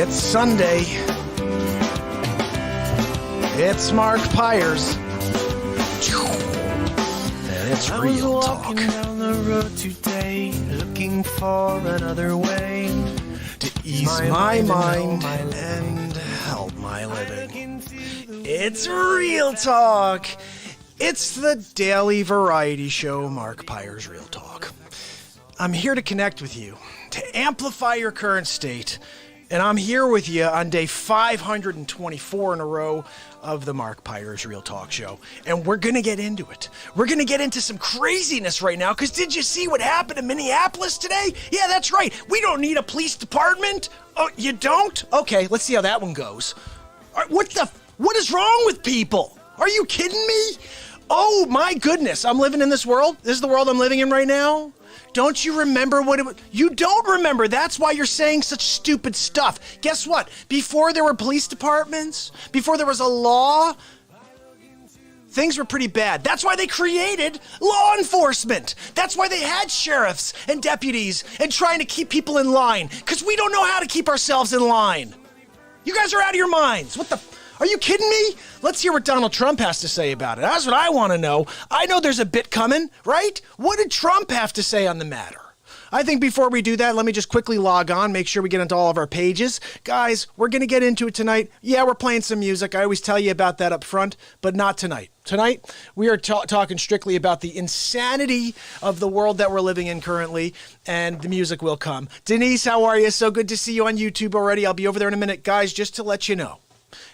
It's Sunday. It's Mark Pyers. And it's Real Talk. I was walking down the road today, looking for another way to ease my mind and help my living. It's Real Talk. It's the daily variety show, Mark Pyers' Real Talk. I'm here to connect with you, to amplify your current state, and I'm here with you on day 524 in a row of the Mark Pyers' Real Talk show, and we're going to get into it. We're going to get into some craziness right now, because did you see what happened in Minneapolis today? Yeah, that's right. We don't need a police department. Oh, you don't? Okay, let's see how that one goes. What is wrong with people? Are you kidding me? Oh, my goodness. I'm living in this world. This is the world I'm living in right now. Don't you remember what it was? You don't remember. That's why you're saying such stupid stuff. Guess what? Before there were police departments, before there was a law, things were pretty bad. That's why they created law enforcement. That's why they had sheriffs and deputies and trying to keep people in line. Because we don't know how to keep ourselves in line. You guys are out of your minds. Are you kidding me? Let's hear what Donald Trump has to say about it. That's what I want to know. I know there's a bit coming, right? What did Trump have to say on the matter? I think before we do that, let me just quickly log on, make sure we get into all of our pages. Guys, we're going to get into it tonight. Yeah, we're playing some music. I always tell you about that up front, but not tonight. Tonight, we are talking strictly about the insanity of the world that we're living in currently, and the music will come. Denise, how are you? So good to see you on YouTube already. I'll be over there in a minute. Guys, just to let you know,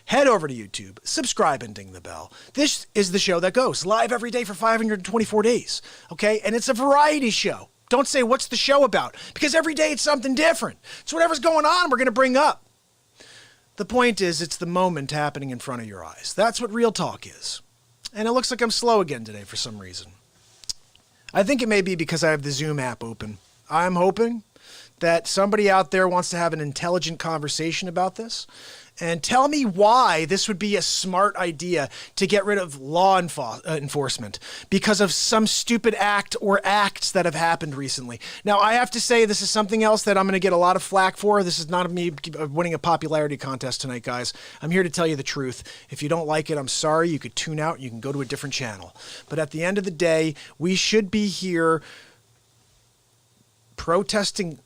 head over to YouTube, subscribe and ding the bell. This is the show that goes live every day for 524 days, okay? And it's a variety show. Don't say, what's the show about? Because every day it's something different. It's whatever's going on we're going to bring up. The point is, it's the moment happening in front of your eyes. That's what Real Talk is. And it looks like I'm slow again today for some reason. I think it may be because I have the Zoom app open. I'm hoping that somebody out there wants to have an intelligent conversation about this and tell me why this would be a smart idea to get rid of law enforcement because of some stupid act or acts that have happened recently. Now, I have to say this is something else that I'm going to get a lot of flack for. This is not me winning a popularity contest tonight, guys. I'm here to tell you the truth. If you don't like it, I'm sorry. You could tune out. You can go to a different channel. But at the end of the day, we should be here protesting,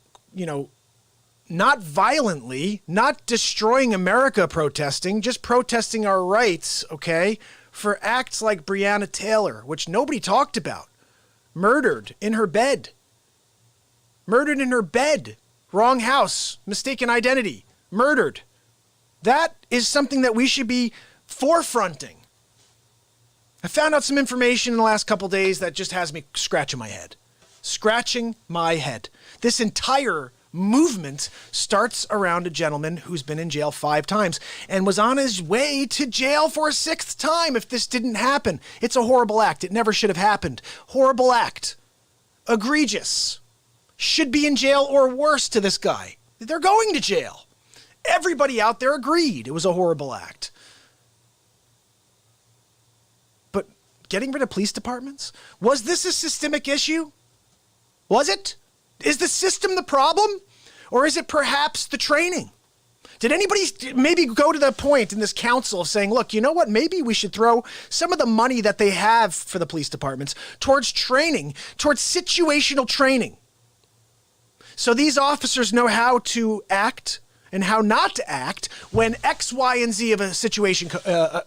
not violently, not destroying America protesting, just protesting our rights, okay, for acts like Breonna Taylor, which nobody talked about. Murdered in her bed. Murdered in her bed. Wrong house. Mistaken identity. Murdered. That is something that we should be forefronting. I found out some information in the last couple days that just has me scratching my head. Scratching my head. This entire movement starts around a gentleman who's been in jail 5 times and was on his way to jail for a 6th time if this didn't happen. It's a horrible act. It never should have happened. Horrible act. Egregious. Should be in jail or worse to this guy. They're going to jail. Everybody out there agreed it was a horrible act. But getting rid of police departments? Was this a systemic issue? Was it? Is the system the problem? Or is it perhaps the training? Did anybody maybe go to the point in this council of saying, look, you know what? Maybe we should throw some of the money that they have for the police departments towards training, towards situational training. So these officers know how to act and how not to act when X, Y, and Z of a situation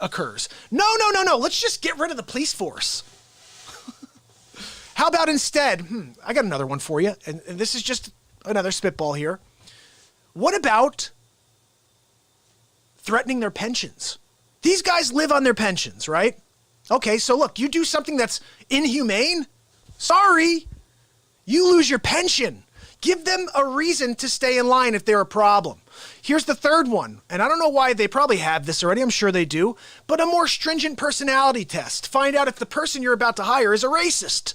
occurs. No. Let's just get rid of the police force. How about instead, I got another one for you, and this is just another spitball here. What about threatening their pensions? These guys live on their pensions, right? Okay, so look, you do something that's inhumane, sorry, you lose your pension. Give them a reason to stay in line if they're a problem. Here's the third one, and I don't know why they probably have this already, I'm sure they do, but a more stringent personality test. Find out if the person you're about to hire is a racist.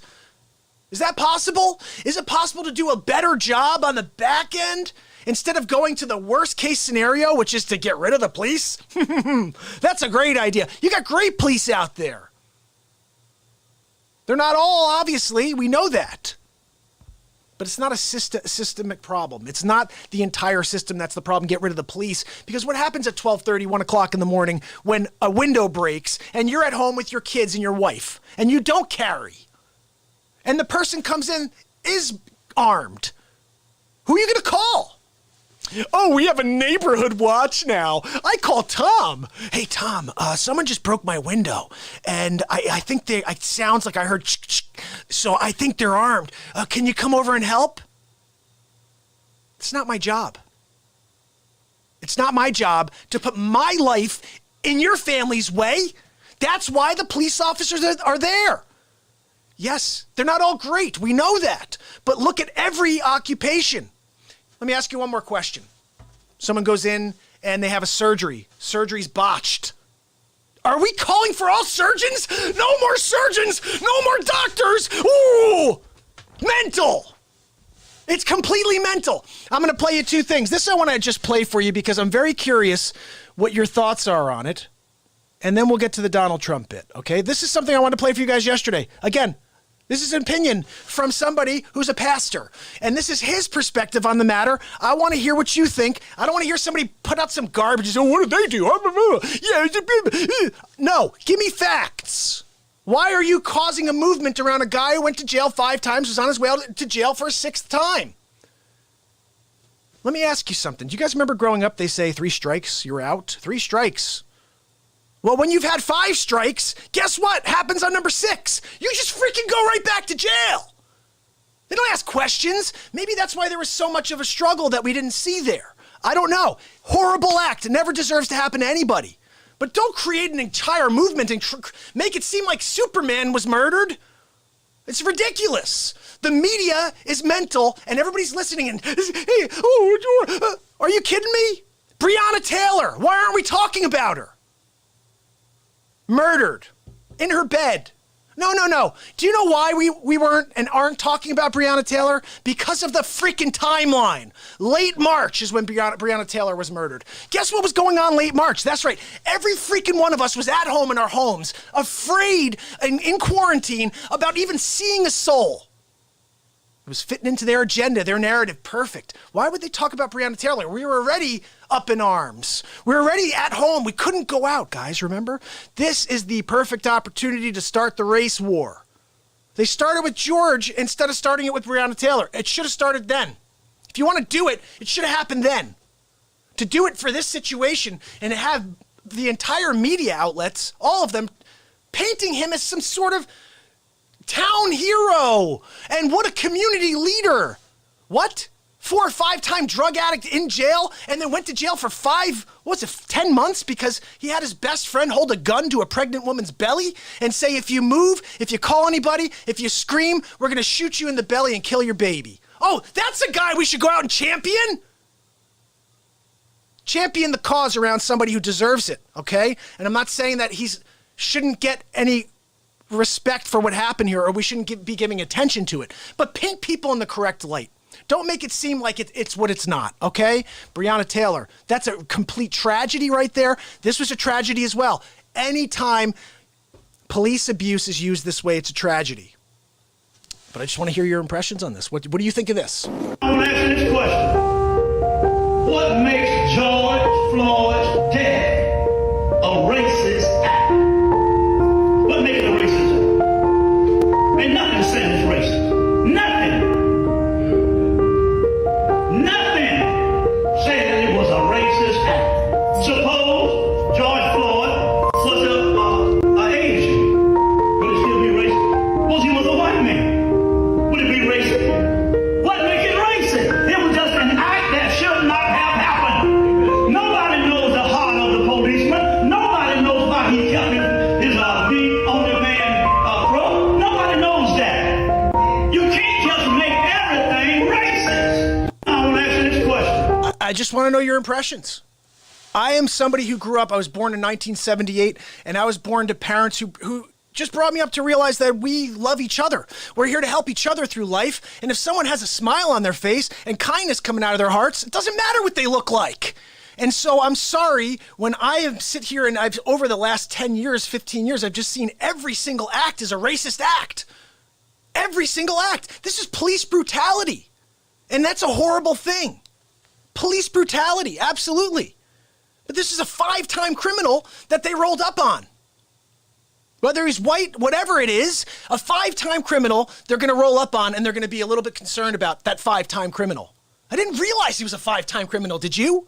Is that possible? Is it possible to do a better job on the back end instead of going to the worst case scenario, which is to get rid of the police? That's a great idea. You got great police out there. They're not all, obviously. We know that. But it's not a systemic problem. It's not the entire system that's the problem. Get rid of the police. Because what happens at 12:30, 1 o'clock in the morning when a window breaks and you're at home with your kids and your wife and you don't carry and the person comes in is armed? Who are you going to call? Oh, we have a neighborhood watch now. I call Tom. Hey, Tom, someone just broke my window. And I think it sounds like I heard so I think they're armed. Can you come over and help? It's not my job. It's not my job to put my life in your family's way. That's why the police officers are there. Yes, they're not all great. We know that. But look at every occupation. Let me ask you one more question. Someone goes in and they have a surgery. Surgery's botched. Are we calling for all surgeons? No more surgeons! No more doctors! Ooh! Mental! It's completely mental. I'm going to play you two things. This I want to just play for you because I'm very curious what your thoughts are on it. And then we'll get to the Donald Trump bit, okay? This is something I wanted to play for you guys yesterday. Again, this is an opinion from somebody who's a pastor. And this is his perspective on the matter. I want to hear what you think. I don't want to hear somebody put out some garbage and say, oh, what did they do? Yeah. No, give me facts. Why are you causing a movement around a guy who went to jail 5 times, was on his way out to jail for a 6th time? Let me ask you something. Do you guys remember growing up, they say 3 strikes, you're out? 3 strikes. Well, when you've had 5 strikes, guess what happens on number 6? You just freaking go right back to jail. They don't ask questions. Maybe that's why there was so much of a struggle that we didn't see there. I don't know. Horrible act. It never deserves to happen to anybody. But don't create an entire movement and make it seem like Superman was murdered. It's ridiculous. The media is mental and everybody's listening and, hey, are you kidding me? Breonna Taylor, why aren't we talking about her? Murdered in her bed. No. Do you know why we weren't and aren't talking about Breonna Taylor? Because of the freaking timeline. Late March is when Breonna Taylor was murdered. Guess what was going on late March? That's right. Every freaking one of us was at home in our homes, afraid and in quarantine about even seeing a soul. It was fitting into their agenda, their narrative. Perfect. Why would they talk about Breonna Taylor? We were already up in arms. We were already at home. We couldn't go out, guys, remember? This is the perfect opportunity to start the race war. They started with George instead of starting it with Breonna Taylor. It should have started then. If you want to do it, it should have happened then. To do it for this situation and to have the entire media outlets, all of them, painting him as some sort of town hero and what a community leader. What? 4 or 5 time drug addict in jail and then went to jail for 10 months because he had his best friend hold a gun to a pregnant woman's belly and say, if you move, if you call anybody, if you scream, we're going to shoot you in the belly and kill your baby. Oh, that's a guy we should go out and champion? Champion the cause around somebody who deserves it, okay? And I'm not saying that he shouldn't get any respect for what happened here or we shouldn't be giving attention to it. But paint people in the correct light. Don't make it seem like it's what it's not, okay? Breonna Taylor, that's a complete tragedy right there. This was a tragedy as well. Anytime police abuse is used this way, it's a tragedy. But I just want to hear your impressions on this. What do you think of this? I want to ask you this question. What makes George Floyd's death a racist act? What makes it a racist act? Ain't nothing saying it's racist. Nothing. Nothing saying that it was a racist act. Suppose George Floyd was an Asian. Would it still be racist? Suppose he was a white man. Would it be racist? What makes it racist? It was just an act that should not have happened. Nobody knows the heart of the policeman. Nobody knows why he kept his being on the man throat. Nobody knows that. You can't just make everything racist. I want to ask you this question. I just want to know your impressions. I am somebody who grew up, I was born in 1978, and I was born to parents who just brought me up to realize that we love each other. We're here to help each other through life, and if someone has a smile on their face and kindness coming out of their hearts, it doesn't matter what they look like. And so I'm sorry when I sit here and I've, over the last 10 years, 15 years, I've just seen every single act as a racist act. Every single act. This is police brutality. And that's a horrible thing. Police brutality, absolutely. But this is a 5-time criminal that they rolled up on. Whether he's white, whatever it is, a 5-time criminal they're going to roll up on, and they're going to be a little bit concerned about that 5-time criminal. I didn't realize he was a 5-time criminal, did you?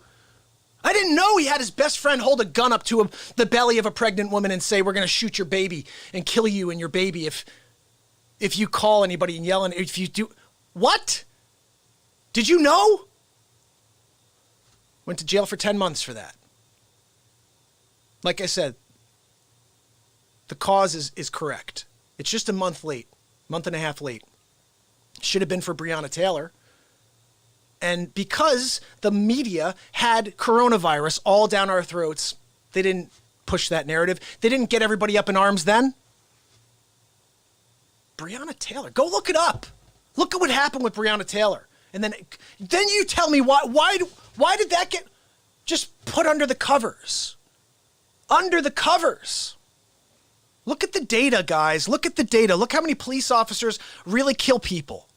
I didn't know he had his best friend hold a gun up to the belly of a pregnant woman and say, we're going to shoot your baby and kill you and your baby if you call anybody and yell, and if you do. What? Did you know? Went to jail for 10 months for that. Like I said, the cause is correct. It's just a month and a half late. Should have been for Breonna Taylor. And because the media had coronavirus all down our throats, they didn't push that narrative. They didn't get everybody up in arms then. Breonna Taylor, go look it up. Look at what happened with Breonna Taylor. And then you tell me why did that get just put under the covers? Under the covers. Look at the data, guys. Look at the data. Look how many police officers really kill people.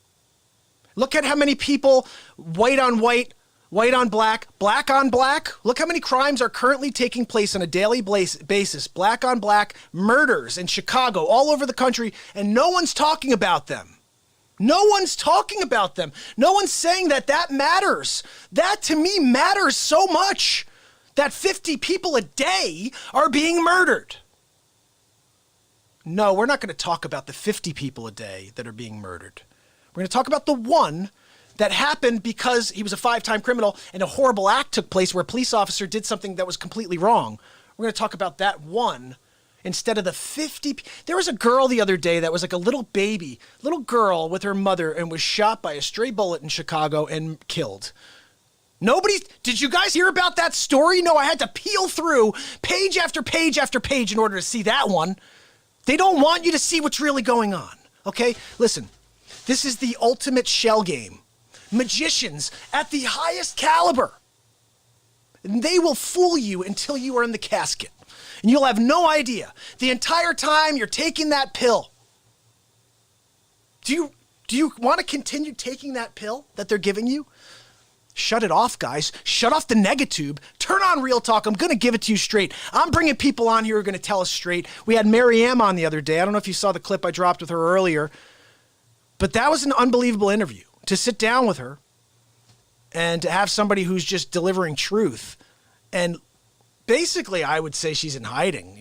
Look at how many people, white on white, white on black, black on black. Look how many crimes are currently taking place on a daily basis. Black on black murders in Chicago, all over the country, and no one's talking about them. No one's talking about them. No one's saying that matters. That to me matters so much, that 50 people a day are being murdered. No, we're not going to talk about the 50 people a day that are being murdered. We're going to talk about the one that happened because he was a 5-time criminal and a horrible act took place where a police officer did something that was completely wrong. We're going to talk about that one instead of the 50. There was a girl the other day that was like a little girl with her mother, and was shot by a stray bullet in Chicago and killed. Did you guys hear about that story? No, I had to peel through page after page after page in order to see that one. They don't want you to see what's really going on. Okay? Listen, this is the ultimate shell game. Magicians at the highest caliber. And they will fool you until you are in the casket. And you'll have no idea. The entire time you're taking that pill. Do you want to continue taking that pill that they're giving you? Shut it off, guys. Shut off the negatube. Turn on Real Talk. I'm going to give it to you straight. I'm bringing people on here who are going to tell us straight. We had Mary Ann on the other day. I don't know if you saw the clip I dropped with her earlier, but that was an unbelievable interview. To sit down with her and to have somebody who's just delivering truth. And basically, I would say she's in hiding.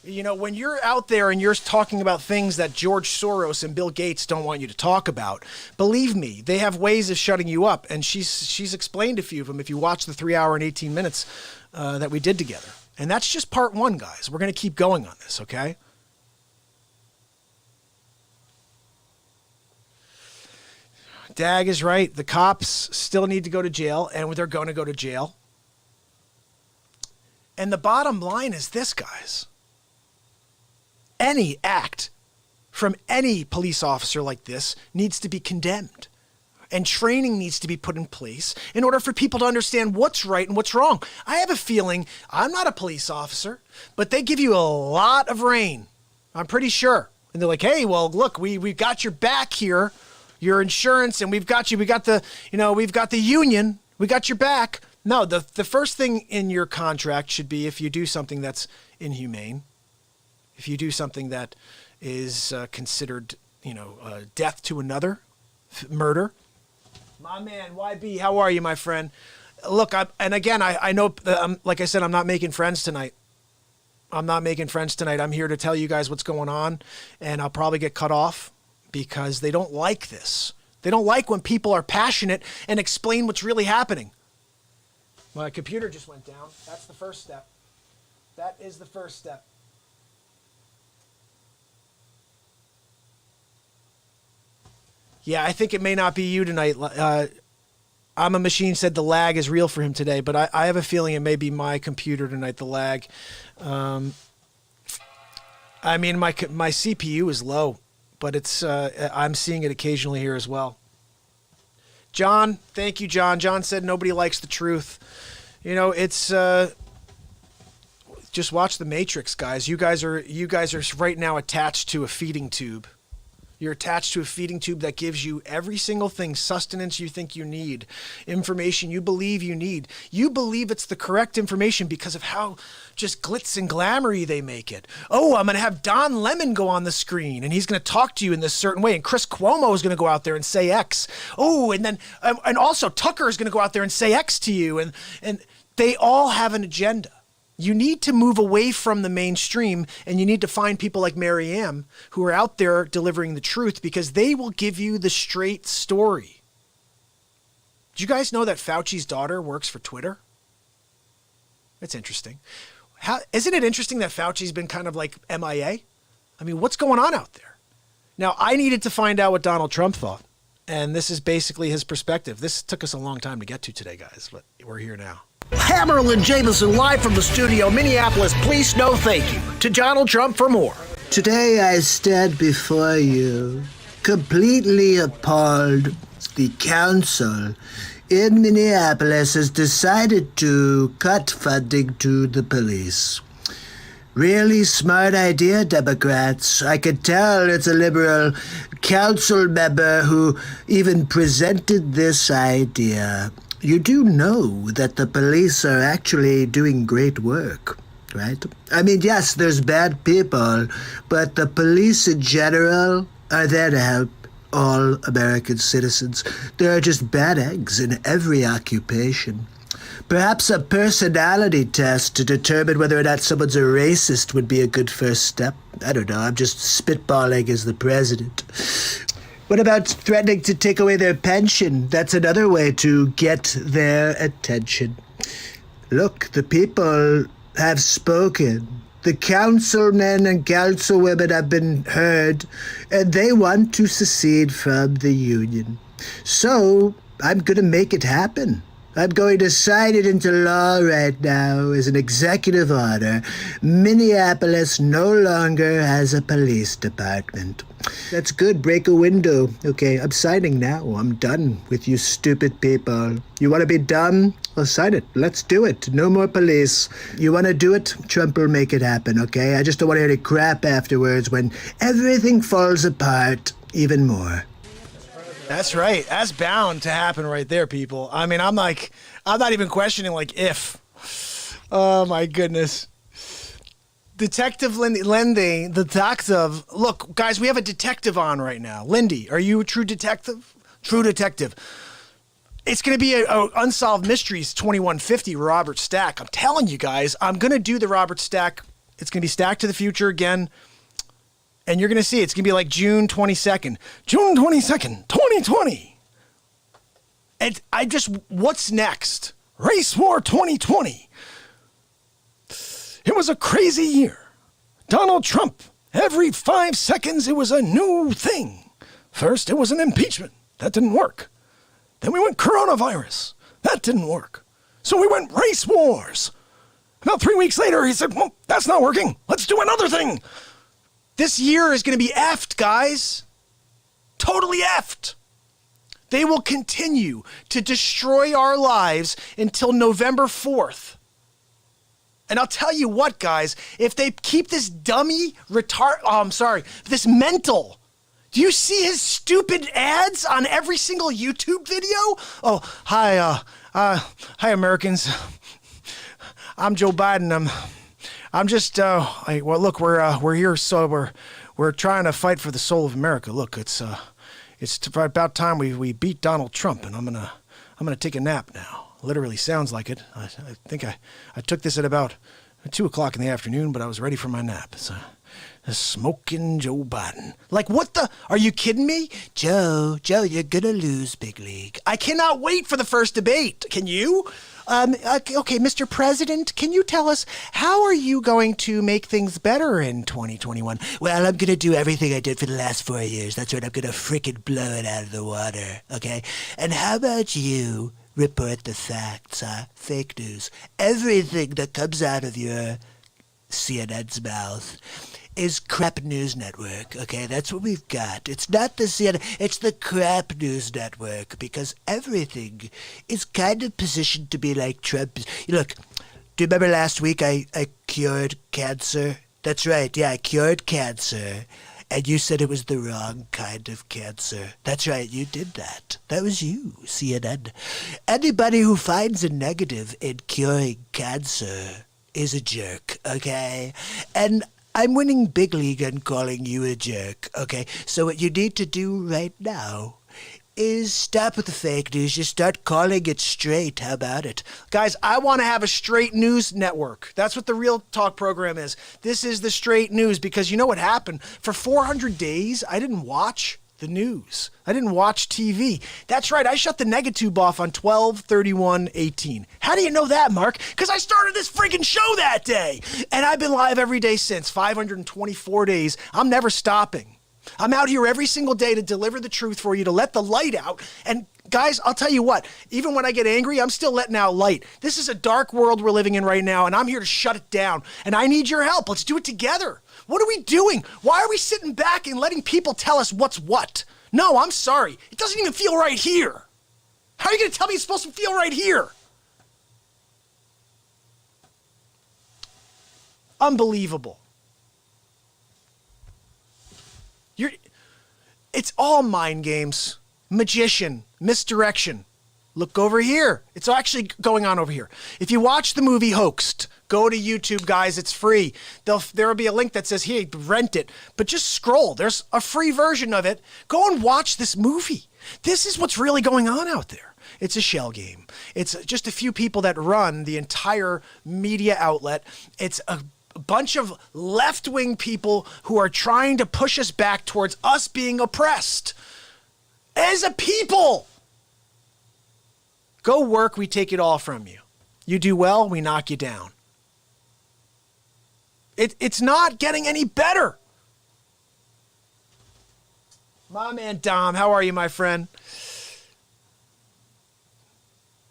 When you're out there and you're talking about things that George Soros and Bill Gates don't want you to talk about, believe me, they have ways of shutting you up. And she's explained a few of them if you watch the 3 hour and 18 minutes that we did together. And that's just part one, guys. We're going to keep going on this, okay? Dag is right. The cops still need to go to jail, and they're going to go to jail. And the bottom line is this, guys. Any act from any police officer like this needs to be condemned. And training needs to be put in place in order for people to understand what's right and what's wrong. I have a feeling, I'm not a police officer, but they give you a lot of rein. I'm pretty sure. And they're like, hey, well, look, we've got your back here. Your insurance, and we've got you. We've got the union. We got your back. No, the first thing in your contract should be if you do something that's inhumane, if you do something that is considered, death to another, murder. My man, YB, how are you, my friend? Look, I know, like I said, I'm not making friends tonight. I'm here to tell you guys what's going on, and I'll probably get cut off. Because they don't like this. They don't like when people are passionate and explain what's really happening. My computer just went down. That's the first step. That is the first step. Yeah, I think it may not be you tonight. I'm a Machine said the lag is real for him today, but I have a feeling it may be my computer tonight, the lag. My CPU is low. But it's I'm seeing it occasionally here as well. John, thank you, John. John said nobody likes the truth. It's just watch The Matrix, guys. You guys are right now attached to a feeding tube. You're attached to a feeding tube that gives you every single thing, sustenance you think you need, information you believe you need. You believe it's the correct information because of how just glitz and glamoury they make it. Oh, I'm going to have Don Lemon go on the screen, and he's going to talk to you in this certain way, and Chris Cuomo is going to go out there and say X. Oh, and then, and also Tucker is going to go out there and say X to you, and they all have an agenda. You need to move away from the mainstream, and you need to find people like Marianne who are out there delivering the truth, because they will give you the straight story. Did you guys know that Fauci's daughter works for Twitter? That's interesting. Isn't it interesting that Fauci's been kind of like MIA? I mean, what's going on out there? Now, I needed to find out what Donald Trump thought, and this is basically his perspective. This took us a long time to get to today, guys, but we're here now. Hammerl and Jameson live from the studio, Minneapolis. Please no thank you to Donald Trump for more. Today I stand before you completely appalled. The council in Minneapolis has decided to cut funding to the police. Really smart idea, Democrats. I can tell it's a liberal council member who even presented this idea. You do know that the police are actually doing great work, right? I mean, yes, there's bad people, but the police in general are there to help all American citizens. There are just bad eggs in every occupation. Perhaps a personality test to determine whether or not someone's a racist would be a good first step. I don't know, I'm just spitballing as the president. What about threatening to take away their pension? That's another way to get their attention. Look, the people have spoken. The councilmen and councilwomen have been heard, and they want to secede from the union. So I'm going to make it happen. I'm going to sign it into law right now as an executive order. Minneapolis no longer has a police department. That's good. Break a window. Okay, I'm signing now. I'm done with you stupid people. You want to be done? Well, sign it. Let's do it. No more police. You want to do it? Trump will make it happen, okay? I just don't want to hear any crap afterwards when everything falls apart even more. That's right. That's bound to happen right there, people. I mean, I'm not even questioning, like, if. Oh, my goodness. Detective Lindy, detective. Look, guys, we have a detective on right now. Lindy, are you a true detective? True detective. It's going to be a Unsolved Mysteries 2150 Robert Stack. I'm telling you guys, I'm going to do the Robert Stack. It's going to be Stack to the Future again. And you're going to see it's going to be like June 22nd. June 22nd, 2020. And what's next? Race War 2020. It was a crazy year. Donald Trump, every 5 seconds it was a new thing. First it was an impeachment. That didn't work. Then we went coronavirus. That didn't work. So we went race wars. About 3 weeks later he said, well, that's not working. Let's do another thing. This year is going to be effed, guys. Totally effed. They will continue to destroy our lives until November 4th. And I'll tell you what, guys, if they keep this this mental. Do you see his stupid ads on every single YouTube video? Oh, hi Americans. I'm Joe Biden. I'm just, well, look, we're here, so we're trying to fight for the soul of America. Look, it's about time we beat Donald Trump, and I'm gonna take a nap now. Literally sounds like it. I think I took this at about 2 o'clock in the afternoon, but I was ready for my nap. It's a smoking Joe Biden. Like, what the? Are you kidding me? Joe, you're gonna lose, big league. I cannot wait for the first debate. Can you? Okay, Mr. President, can you tell us, how are you going to make things better in 2021? Well, I'm going to do everything I did for the last 4 years. That's right, I'm going to frickin' blow it out of the water, okay? And how about you report the facts, fake news? Everything that comes out of your CNN's mouth is crap news network, okay? That's what we've got. It's not the CNN, it's the crap news network, because everything is kind of positioned to be like Trump. Look, do you remember last week I cured cancer? That's right, yeah, I cured cancer. And you said it was the wrong kind of cancer. That's right, you did that. That was you, CNN. Anybody who finds a negative in curing cancer is a jerk, okay? And I'm winning big league and calling you a jerk, okay? So what you need to do right now is stop with the fake news. Just start calling it straight. How about it? Guys, I want to have a straight news network. That's what the Real Talk program is. This is the straight news because you know what happened? For 400 days, I didn't watch the news. I didn't watch TV. That's right. I shut the negatube off on 12/31/18. How do you know that, Mark? Because I started this freaking show that day. And I've been live every day since 524 days. I'm never stopping. I'm out here every single day to deliver the truth for you, to let the light out. And guys, I'll tell you what, even when I get angry, I'm still letting out light. This is a dark world we're living in right now, and I'm here to shut it down. And I need your help. Let's do it together. What are we doing? Why are we sitting back and letting people tell us what's what? No, I'm sorry. It doesn't even feel right here. How are you going to tell me it's supposed to feel right here? Unbelievable. It's all mind games, magician, misdirection. Look over here. It's actually going on over here. If you watch the movie Hoaxed, go to YouTube, guys. It's free. There will be a link that says, hey, rent it. But just scroll. There's a free version of it. Go and watch this movie. This is what's really going on out there. It's a shell game. It's just a few people that run the entire media outlet. It's a bunch of left-wing people who are trying to push us back towards us being oppressed as a people. Go work, we take it all from you. You do well, we knock you down. It's not getting any better. My man Dom, how are you, my friend?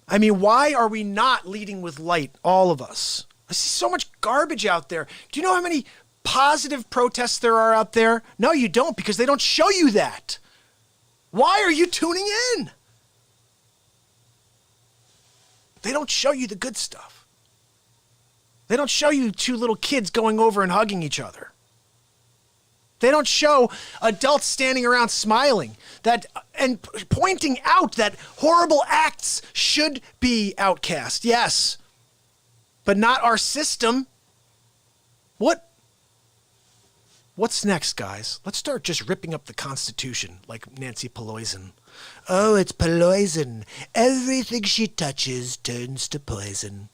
I mean, why are we not leading with light, all of us? I see so much garbage out there. Do you know how many positive protests there are out there? No, you don't, because they don't show you that. Why are you tuning in? They don't show you the good stuff. They don't show you two little kids going over and hugging each other. They don't show adults standing around smiling and pointing out that horrible acts should be outcast. Yes. But not our system. What's next, guys? Let's start just ripping up the Constitution like Nancy Pelosi. Oh, it's poison. Everything she touches turns to poison.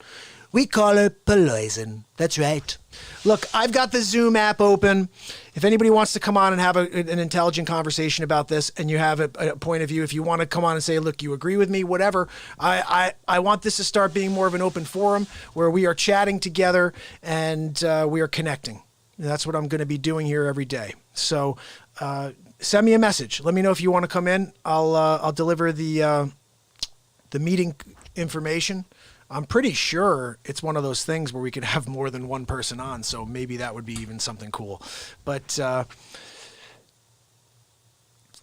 We call her Pelosi. That's right. Look, I've got the Zoom app open. If anybody wants to come on and have an intelligent conversation about this, and you have a point of view, if you want to come on and say, look, you agree with me, whatever, I want this to start being more of an open forum where we are chatting together and we are connecting. And that's what I'm going to be doing here every day. So send me a message. Let me know if you want to come in. I'll deliver the meeting information. I'm pretty sure it's one of those things where we could have more than one person on, so maybe that would be even something cool. But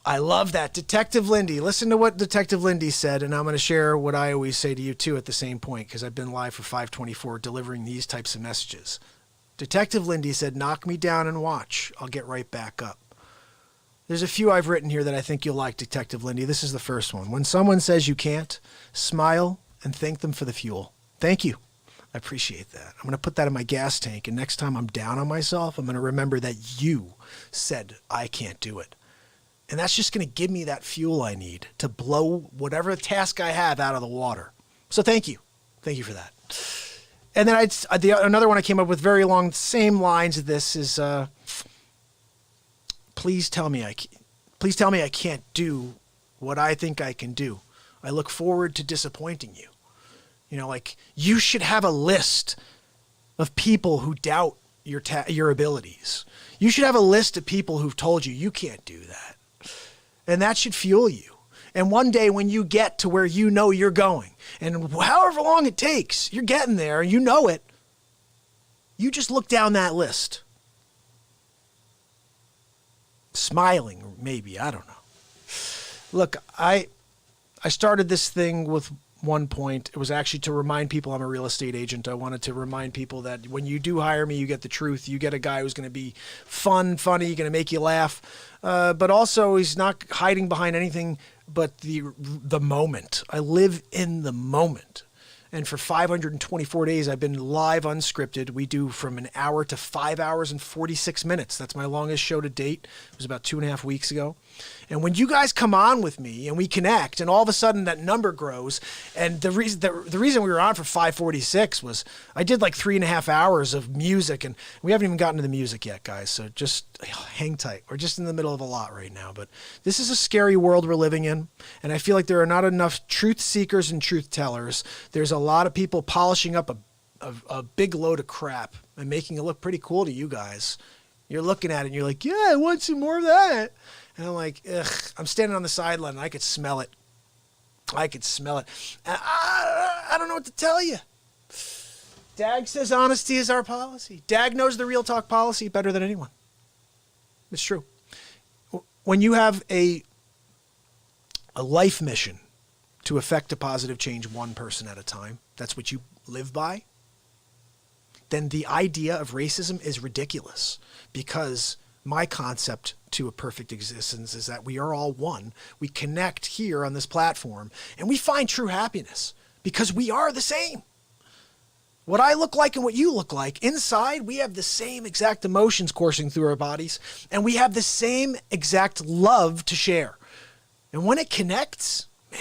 I love that. Detective Lindy. Listen to what Detective Lindy said, and I'm going to share what I always say to you, too, at the same point, because I've been live for 524 delivering these types of messages. Detective Lindy said, knock me down and watch. I'll get right back up. There's a few I've written here that I think you'll like, Detective Lindy. This is the first one. When someone says you can't, smile and thank them for the fuel. Thank you. I appreciate that. I'm going to put that in my gas tank, and next time I'm down on myself, I'm going to remember that you said I can't do it. And that's just going to give me that fuel I need to blow whatever task I have out of the water. So thank you. Thank you for that. And then another one I came up with very long, same lines of this is, please tell me I can't do what I think I can do. I look forward to disappointing you. You know, like, you should have a list of people who doubt your abilities. You should have a list of people who've told you can't do that. And that should fuel you. And one day when you get to where you know you're going, and however long it takes, you're getting there, you know it, you just look down that list. Smiling, maybe, I don't know. Look, I started this thing with one point. It was actually to remind people I'm a real estate agent. I wanted to remind people that when you do hire me, you get the truth. You get a guy who's going to be funny, going to make you laugh, but also he's not hiding behind anything but the moment. I live in the moment. And for 524 days, I've been live unscripted. We do from an hour to 5 hours and 46 minutes. That's my longest show to date. It was about 2.5 weeks ago. And when you guys come on with me and we connect, and all of a sudden that number grows, and the reason we were on for 546 was I did like 3.5 hours of music, and we haven't even gotten to the music yet, guys. So just hang tight. We're just in the middle of a lot right now. But this is a scary world we're living in, and I feel like there are not enough truth seekers and truth tellers. There's a lot of people polishing up a big load of crap and making it look pretty cool to you guys. You're looking at it and you're like, yeah, I want some more of that. And I'm like, ugh, I'm standing on the sideline and I could smell it. I could smell it. And I don't know what to tell you. Dag says honesty is our policy. Dag knows the Real Talk policy better than anyone. It's true. When you have a life mission to effect a positive change one person at a time, that's what you live by, then the idea of racism is ridiculous, because my concept to a perfect existence is that we are all one. We connect here on this platform and we find true happiness because we are the same. What I look like and what you look like, inside we have the same exact emotions coursing through our bodies, and we have the same exact love to share. And when it connects, man,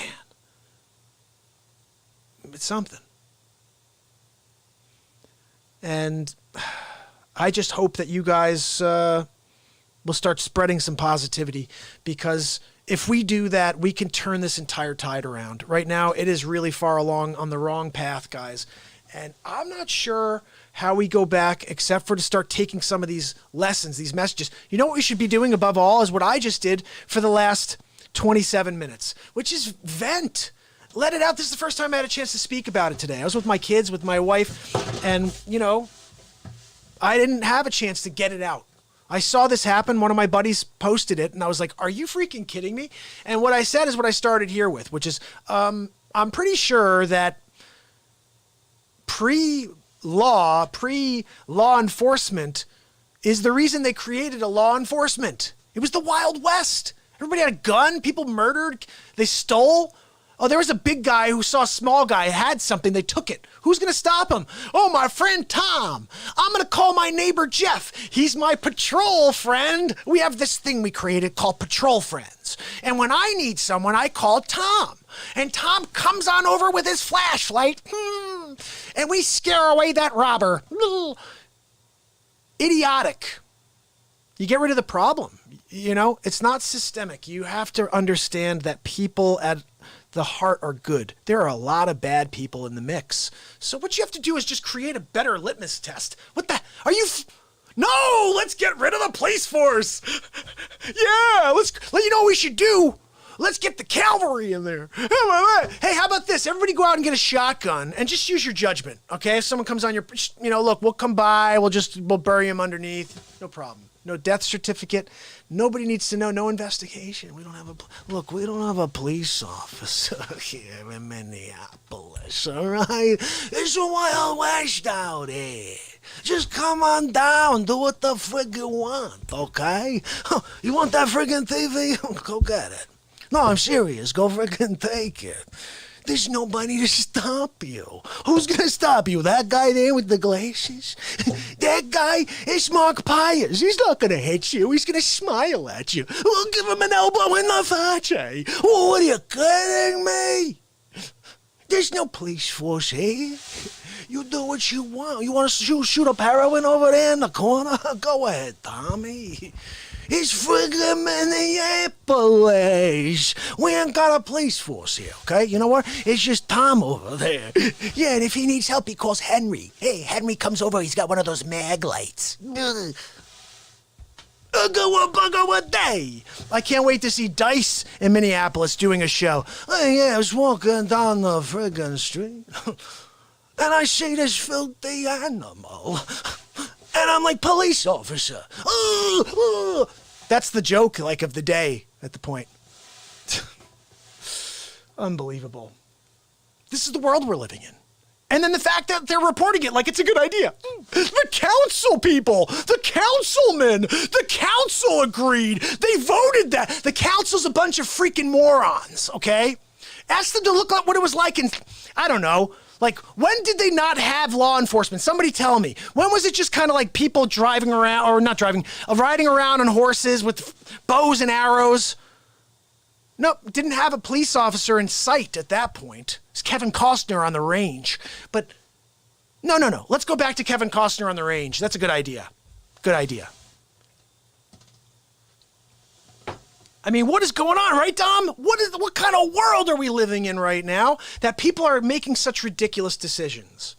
it's something. And I just hope that you guys will start spreading some positivity, because if we do that, we can turn this entire tide around. Right now, it is really far along on the wrong path, guys. And I'm not sure how we go back, except for to start taking some of these lessons, these messages. You know what we should be doing above all is what I just did for the last 27 minutes, which is vent. Let it out. This is the first time I had a chance to speak about it today. I was with my kids, with my wife, and, you know, I didn't have a chance to get it out. I saw this happen. One of my buddies posted it, and I was like, are you freaking kidding me? And what I said is what I started here with, which is I'm pretty sure that pre-law enforcement is the reason they created a law enforcement. It was the Wild West. Everybody had a gun. People murdered. They stole. Oh, there was a big guy who saw a small guy, had something, they took it. Who's going to stop him? Oh, my friend Tom. I'm going to call my neighbor Jeff. He's my patrol friend. We have this thing we created called Patrol Friends. And when I need someone, I call Tom. And Tom comes on over with his flashlight. And we scare away that robber. Idiotic. You get rid of the problem. You know, it's not systemic. You have to understand that people at the heart are good. There are a lot of bad people in the mix. So what you have to do is just create a better litmus test. What the, are you, no, let's get rid of the police force. Yeah, you know what we should do? Let's get the cavalry in there. Hey, how about this? Everybody go out and get a shotgun and just use your judgment, okay? If someone comes on your, you know, look, we'll come by, we'll bury him underneath. No problem. No death certificate. Nobody needs to know. No investigation. We don't have a police officer here in Minneapolis, all right? It's a Wild West out here. Just come on down. Do what the frig you want, okay? You want that friggin' TV? Go get it. No, I'm serious. Go friggin' take it. There's nobody to stop you. Who's going to stop you? That guy there with the glasses? That guy is Mark Pyers. He's not going to hit you. He's going to smile at you. We'll give him an elbow in the face. Oh, what are you kidding me? There's no police force here. You do what you want. You want to shoot up heroin over there in the corner? Go ahead, Tommy. It's friggin' Minneapolis. We ain't got a police force here, okay? You know what? It's just Tom over there. Yeah, and if he needs help, he calls Henry. Hey, Henry comes over, he's got one of those mag lights. Go a day. I can't wait to see Dice in Minneapolis doing a show. Hey, yeah, I was walking down the friggin' street, and I see this filthy animal. And I'm like, police officer. That's the joke, like, of the day at the point. Unbelievable. This is the world we're living in. And then the fact that they're reporting it like it's a good idea. The council people, the councilmen, the council agreed. They voted that. The council's a bunch of freaking morons, okay? Ask them to look at what it was like in, I don't know, like when did they not have law enforcement? Somebody tell me. When was it just kind of like people driving around, or not driving, riding around on horses with bows and arrows? Nope, didn't have a police officer in sight at that point. It's Kevin Costner on the range. But no. Let's go back to Kevin Costner on the range. That's a good idea. Good idea. I mean, what is going on, right, Dom? What kind of world are we living in right now that people are making such ridiculous decisions?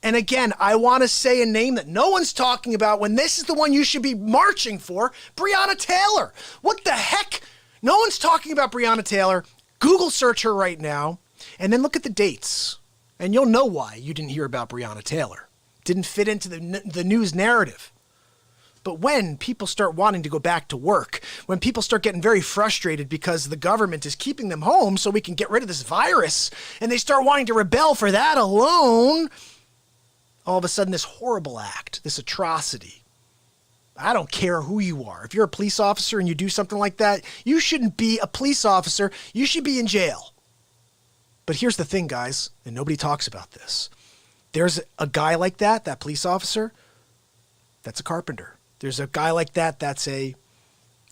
And again, I want to say a name that no one's talking about when this is the one you should be marching for, Breonna Taylor. What the heck? No one's talking about Breonna Taylor. Google search her right now, and then look at the dates, and you'll know why you didn't hear about Breonna Taylor. Didn't fit into the news narrative. But when people start wanting to go back to work, when people start getting very frustrated because the government is keeping them home so we can get rid of this virus, and they start wanting to rebel for that alone, all of a sudden this horrible act, this atrocity, I don't care who you are. If you're a police officer and you do something like that, you shouldn't be a police officer. You should be in jail. But here's the thing, guys, and nobody talks about this. There's a guy like that police officer, that's a carpenter. There's a guy like that, that's a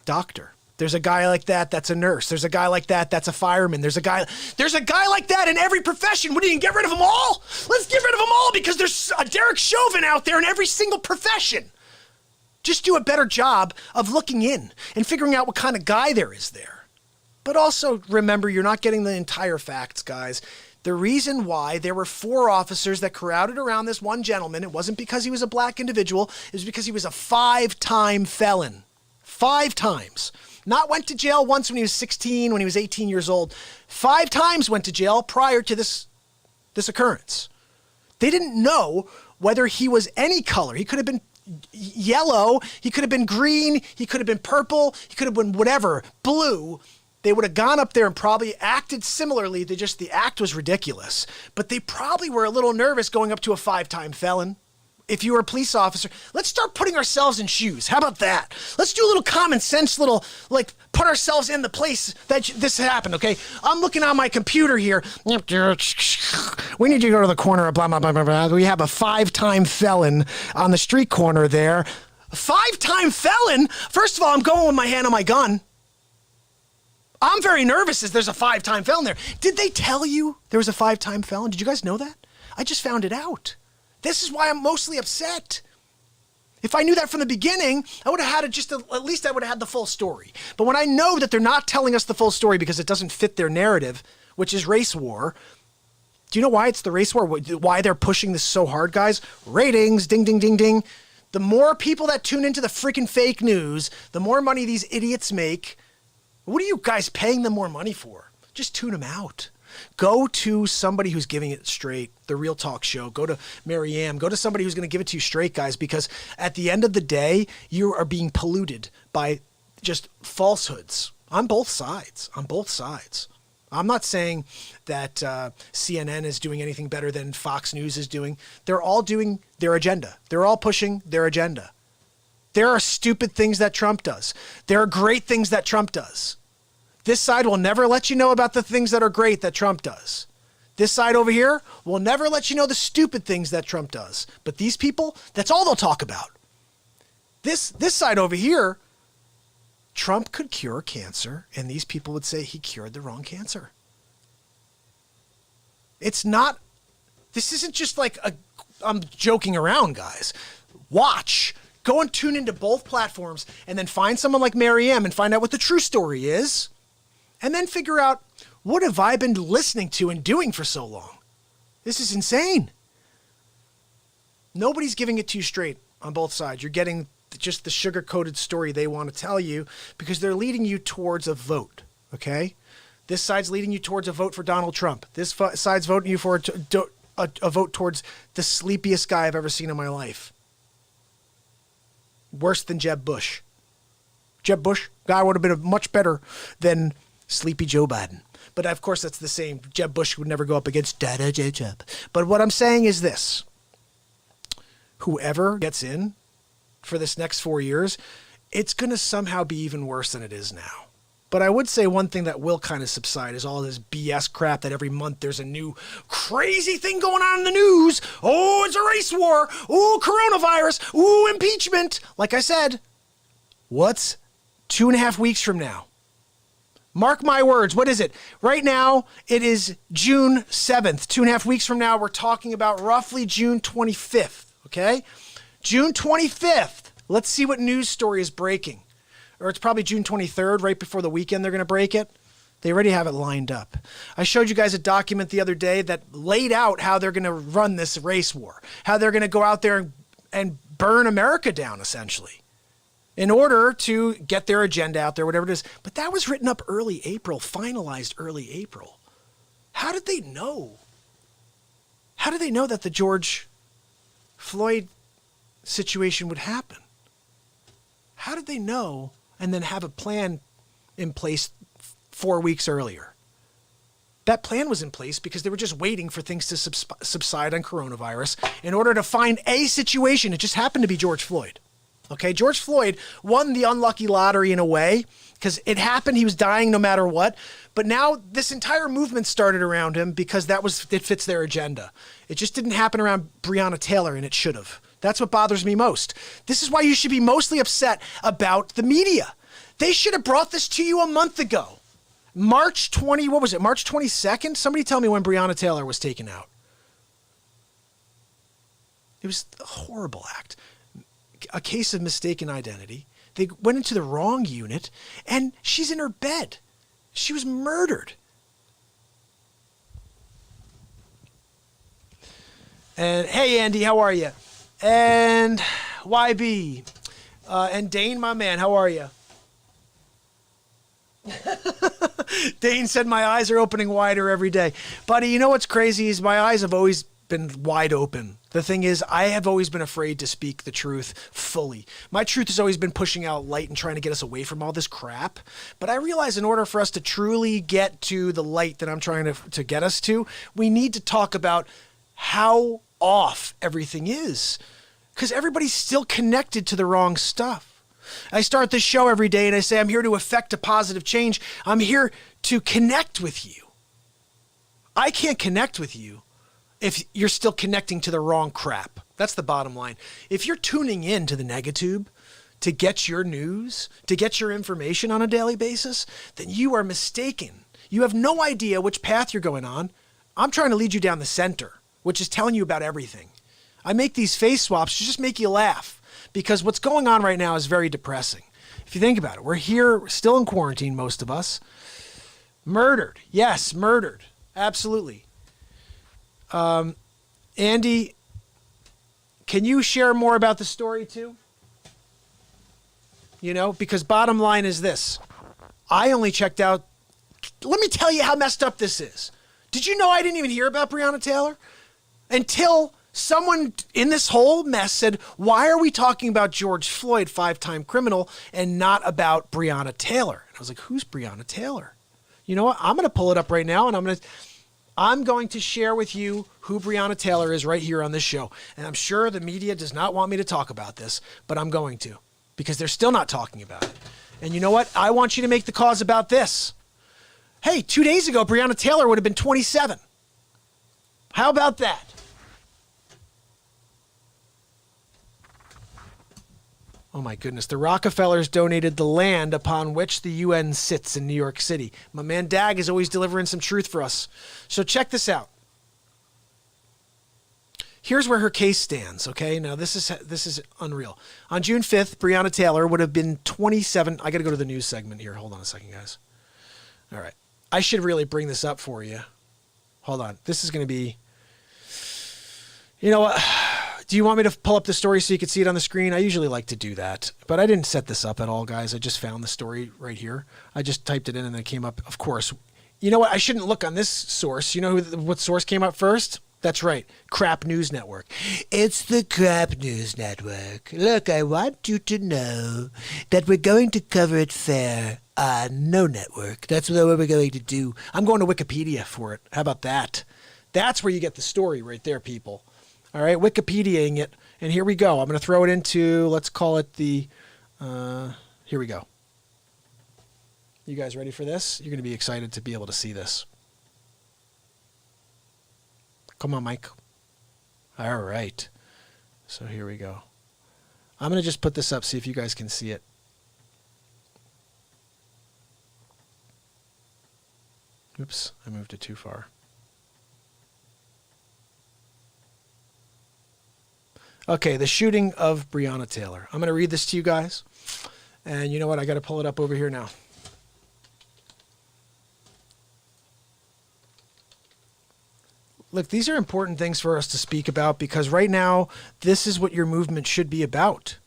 doctor. There's a guy like that, that's a nurse. There's a guy like that, that's a fireman. There's a guy like that in every profession. What, do you get rid of them all? Let's get rid of them all because there's a Derek Chauvin out there in every single profession. Just do a better job of looking in and figuring out what kind of guy there is there. But also remember, you're not getting the entire facts, guys. The reason why there were 4 officers that crowded around this one gentleman, it wasn't because he was a black individual, it was because he was a 5-time felon. 5 times. Not went to jail once when he was 16, when he was 18 years old. 5 times went to jail prior to this occurrence. They didn't know whether he was any color. He could have been yellow, he could have been green, he could have been purple, he could have been whatever, blue. They would have gone up there and probably acted similarly. The act was ridiculous. But they probably were a little nervous going up to a 5-time felon. If you were a police officer, let's start putting ourselves in shoes. How about that? Let's do a little common sense, put ourselves in the place that this happened, okay? I'm looking on my computer here. We need to go to the corner of blah, blah, blah, blah, blah. We have a 5-time felon on the street corner there. A 5-time felon? First of all, I'm going with my hand on my gun. I'm very nervous as there's a 5-time felon there. Did they tell you there was a 5-time felon? Did you guys know that? I just found it out. This is why I'm mostly upset. If I knew that from the beginning, I would have had at least I would have had the full story. But when I know that they're not telling us the full story because it doesn't fit their narrative, which is race war, do you know why it's the race war? Why they're pushing this so hard, guys? Ratings, ding, ding, ding, ding. The more people that tune into the freaking fake news, the more money these idiots make. What are you guys paying them more money for? Just tune them out. Go to somebody who's giving it straight, the Real Talk show. Go to Marianne. Go to somebody who's going to give it to you straight, guys, because at the end of the day, you are being polluted by just falsehoods on both sides. I'm not saying that CNN is doing anything better than Fox News is doing. They're all doing their agenda. They're all pushing their agenda. There are stupid things that Trump does. There are great things that Trump does. This side will never let you know about the things that are great that Trump does. This side over here will never let you know the stupid things that Trump does. But these people, that's all they'll talk about. This side over here, Trump could cure cancer, and these people would say he cured the wrong cancer. This isn't just like I'm joking around, guys. Watch. Go and tune into both platforms and then find someone like Marianne and find out what the true story is. And then figure out, what have I been listening to and doing for so long? This is insane. Nobody's giving it to you straight on both sides. You're getting just the sugar-coated story they want to tell you because they're leading you towards a vote, okay? This side's leading you towards a vote for Donald Trump. This side's voting you for a vote towards the sleepiest guy I've ever seen in my life. Worse than Jeb Bush. Jeb Bush, guy would have been much better than Sleepy Joe Biden. But of course, that's the same. Jeb Bush would never go up against Donald J. Trump. But what I'm saying is this. Whoever gets in for this next 4 years, it's going to somehow be even worse than it is now. But I would say one thing that will kind of subside is all this BS crap that every month there's a new crazy thing going on in the news. Oh, it's a race war. Oh, coronavirus. Oh, impeachment. Like I said, what's 2.5 weeks from now? Mark my words. What is it? Right now, it is June 7th. 2.5 weeks from now, we're talking about roughly June 25th. Okay? June 25th. Let's see what news story is breaking. Or it's probably June 23rd, right before the weekend they're going to break it. They already have it lined up. I showed you guys a document the other day that laid out how they're going to run this race war, how they're going to go out there and burn America down, essentially, in order to get their agenda out there, whatever it is. But that was written up early April, finalized early April. How did they know? How did they know that the George Floyd situation would happen? How did they know and then have a plan in place 4 weeks earlier? That plan was in place because they were just waiting for things to subside on coronavirus in order to find a situation. It just happened to be George Floyd. Okay, George Floyd won the unlucky lottery in a way because it happened. He was dying no matter what. But now this entire movement started around him because it fits their agenda. It just didn't happen around Breonna Taylor, and it should have. That's what bothers me most. This is why you should be mostly upset about the media. They should have brought this to you a month ago. March 22nd? Somebody tell me when Breonna Taylor was taken out. It was a horrible act. A case of mistaken identity. They went into the wrong unit, and she's in her bed. She was murdered. And hey, Andy, how are you? And YB, and Dane, my man, how are you? Dane said my eyes are opening wider every day. Buddy, you know what's crazy is my eyes have always been wide open. The thing is, I have always been afraid to speak the truth fully. My truth has always been pushing out light and trying to get us away from all this crap. But I realize in order for us to truly get to the light that I'm trying to get us to, we need to talk about how off everything is, because everybody's still connected to the wrong stuff. I start this show every day and I say, I'm here to effect a positive change. I'm here to connect with you. I can't connect with you if you're still connecting to the wrong crap. That's the bottom line. If you're tuning in to the Negatube to get your news, to get your information on a daily basis, then you are mistaken. You have no idea which path you're going on. I'm trying to lead you down the center, which is telling you about everything. I make these face swaps to just make you laugh, because what's going on right now is very depressing. If you think about it, we're here still in quarantine, most of us. Murdered. Yes, murdered. Absolutely. Andy, can you share more about the story too? You know, because bottom line is this. I only checked out. Let me tell you how messed up this is. Did you know I didn't even hear about Breonna Taylor? Until someone in this whole mess said, why are we talking about George Floyd, 5-time criminal, and not about Breonna Taylor? And I was like, who's Breonna Taylor? You know what? I'm going to pull it up right now, and I'm going to share with you who Breonna Taylor is right here on this show. And I'm sure the media does not want me to talk about this, but I'm going to, because they're still not talking about it. And you know what? I want you to make the cause about this. Hey, 2 days ago, Breonna Taylor would have been 27. How about that? Oh my goodness. The Rockefellers donated the land upon which the UN sits in New York City. My man Dag is always delivering some truth for us. So check this out. Here's where her case stands, okay? Now this is unreal. On June 5th, Breonna Taylor would have been 27. I got to go to the news segment here. Hold on a second, guys. All right. I should really bring this up for you. Hold on. This is going to be, you know what? Do you want me to pull up the story so you can see it on the screen? I usually like to do that, but I didn't set this up at all, guys. I just found the story right here. I just typed it in and then it came up. Of course, you know what? I shouldn't look on this source. You know what source came up first? That's right. Crap News Network. It's the Crap News Network. Look, I want you to know that we're going to cover it fair no network. That's what we're going to do. I'm going to Wikipedia for it. How about that? That's where you get the story right there, people. All right, Wikipediaing it. And here we go. I'm going to throw it into, let's call it the, here we go. You guys ready for this? You're going to be excited to be able to see this. Come on, Mike. All right. So here we go. I'm going to just put this up, see if you guys can see it. Oops, I moved it too far. Okay, the shooting of Breonna Taylor. I'm going to read this to you guys. And you know what? I got to pull it up over here now. Look, these are important things for us to speak about because right now, this is what your movement should be about.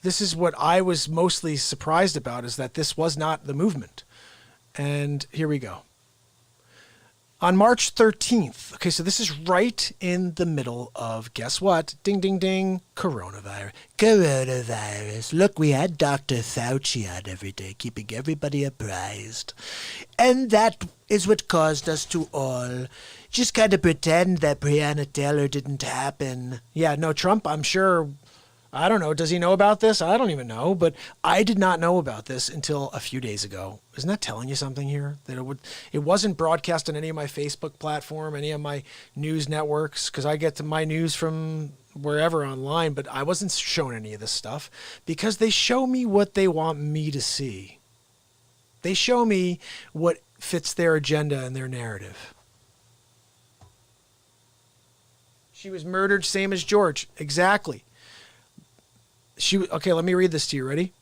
This is what I was mostly surprised about, is that this was not the movement. And here we go. On March 13th, okay, so this is right in the middle of, guess what? Ding, ding, ding, coronavirus. Coronavirus. Look, we had Dr. Fauci on every day, keeping everybody apprised. And that is what caused us to all just kind of pretend that Breonna Taylor didn't happen. Yeah, no, Trump, I'm sure, I don't know, does he know about this? I don't even know, but I did not know about this until a few days ago. Isn't that telling you something here? That it wasn't broadcast on any of my Facebook platform, any of my news networks, because I get to my news from wherever online, but I wasn't shown any of this stuff because they show me what they want me to see. They show me what fits their agenda and their narrative. She was murdered, same as George. Exactly. Okay, let me read this to you. Ready?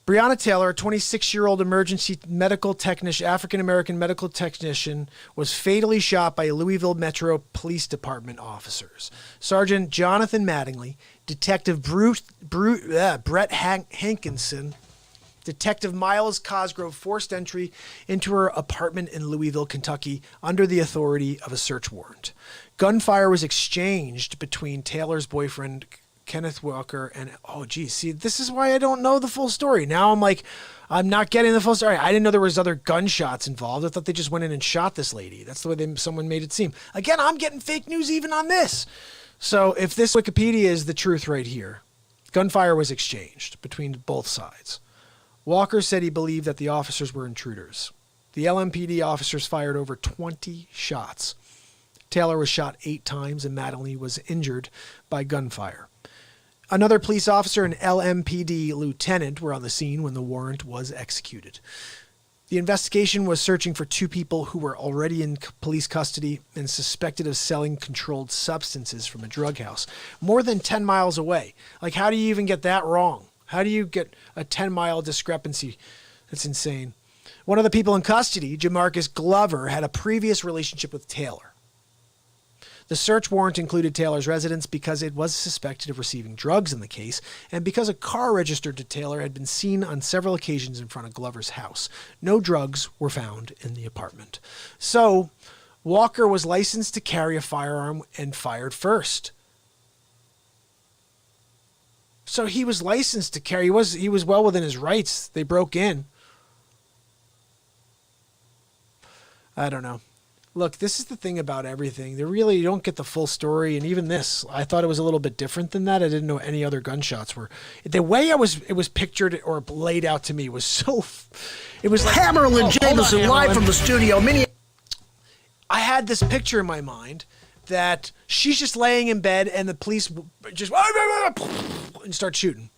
Breonna Taylor, a 26-year-old emergency medical technician, African-American medical technician, was fatally shot by Louisville Metro Police Department officers. Sergeant Jonathan Mattingly, Detective Brett Hankinson, Detective Miles Cosgrove forced entry into her apartment in Louisville, Kentucky, under the authority of a search warrant. Gunfire was exchanged between Taylor's boyfriend, Kenneth Walker, and see, this is why I don't know the full story. Now I'm like, I'm not getting the full story. I didn't know there was other gunshots involved. I thought they just went in and shot this lady. That's the way someone made it seem. Again, I'm getting fake news even on this. So if this Wikipedia is the truth right here, gunfire was exchanged between both sides. Walker said he believed that the officers were intruders. The LMPD officers fired over 20 shots. Taylor was shot 8 times and Mattingly was injured by gunfire. Another police officer and LMPD lieutenant were on the scene when the warrant was executed. The investigation was searching for 2 people who were already in police custody and suspected of selling controlled substances from a drug house more than 10 miles away. Like, how do you even get that wrong? How do you get a 10-mile discrepancy? That's insane. One of the people in custody, Jamarcus Glover, had a previous relationship with Taylor. The search warrant included Taylor's residence because it was suspected of receiving drugs in the case and because a car registered to Taylor had been seen on several occasions in front of Glover's house. No drugs were found in the apartment. So, Walker was licensed to carry a firearm and fired first. So he was licensed to carry. He was well within his rights. They broke in. I don't know. Look, this is the thing about everything. They really don't get the full story. And even this, I thought it was a little bit different than that. I didn't know any other gunshots were. The way it was pictured or laid out to me was so... It was like... Hammerlin Jameson live from the studio. I had this picture in my mind that she's just laying in bed and the police just... and start shooting.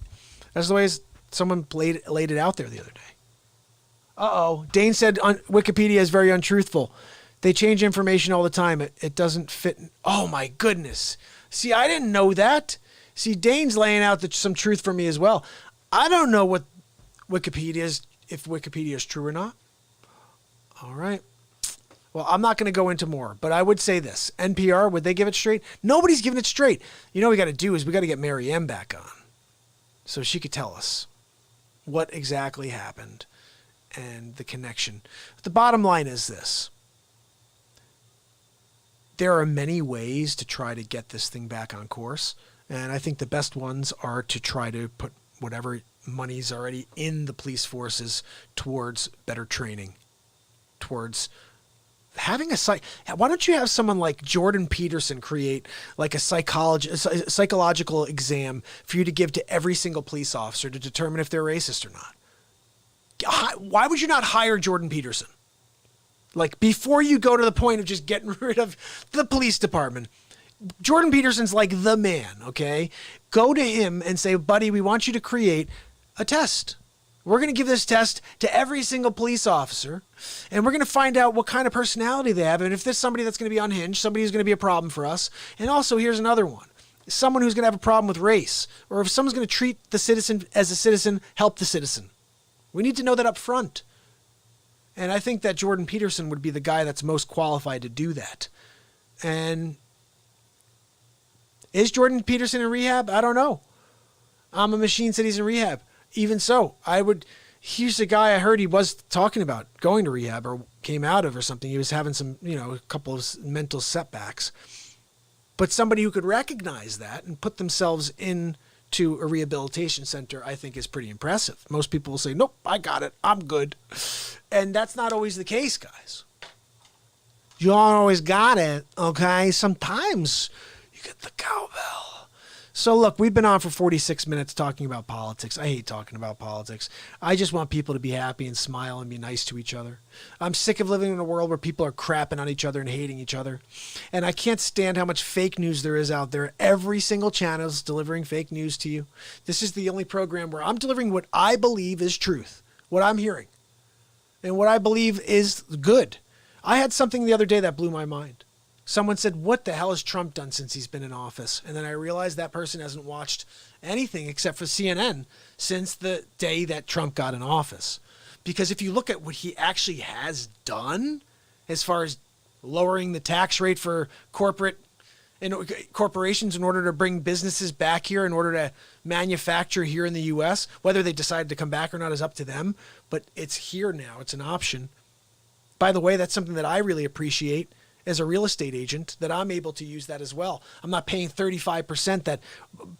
That's the way someone laid it out there the other day. Dane said Wikipedia is very untruthful. They change information all the time. It doesn't fit. Oh, my goodness. See, I didn't know that. See, Dane's laying out some truth for me as well. I don't know what Wikipedia is, if Wikipedia is true or not. All right. Well, I'm not going to go into more, but I would say this. NPR, would they give it straight? Nobody's giving it straight. You know what we got to do is we got to get Mary M back on so she could tell us what exactly happened and the connection. The bottom line is this. There are many ways to try to get this thing back on course, and I think the best ones are to try to put whatever money's already in the police forces towards better training, towards having why don't you have someone like Jordan Peterson create like a psychological exam for you to give to every single police officer to determine if they're racist or not? Why would you not hire Jordan Peterson? Like, before you go to the point of just getting rid of the police department, Jordan Peterson's like the man, okay? Go to him and say, buddy, we want you to create a test. We're going to give this test to every single police officer, and we're going to find out what kind of personality they have, and if there's somebody that's going to be unhinged, somebody who's going to be a problem for us. And also, here's another one. Someone who's going to have a problem with race, or if someone's going to treat the citizen as a citizen, help the citizen. We need to know that up front. And I think that Jordan Peterson would be the guy that's most qualified to do that. And is Jordan Peterson in rehab? I don't know. I'm a Machine said he's in rehab. Even so, here's a guy I heard he was talking about going to rehab or came out of or something. He was having some, a couple of mental setbacks. But somebody who could recognize that and put themselves into a rehabilitation center, I think is pretty impressive. Most people will say, nope, I got it. I'm good. And that's not always the case, guys. You don't always got it, okay? Sometimes you get the cowbell. So look, we've been on for 46 minutes talking about politics. I hate talking about politics. I just want people to be happy and smile and be nice to each other. I'm sick of living in a world where people are crapping on each other and hating each other. And I can't stand how much fake news there is out there. Every single channel is delivering fake news to you. This is the only program where I'm delivering what I believe is truth, what I'm hearing, and what I believe is good. I had something the other day that blew my mind. Someone said, what the hell has Trump done since he's been in office? And then I realized that person hasn't watched anything except for CNN since the day that Trump got in office. Because if you look at what he actually has done, as far as lowering the tax rate for corporations in order to bring businesses back here, in order to manufacture here in the U.S., whether they decide to come back or not is up to them. But it's here now. It's an option. By the way, that's something that I really appreciate as a real estate agent, that I'm able to use that as well. I'm not paying 35% that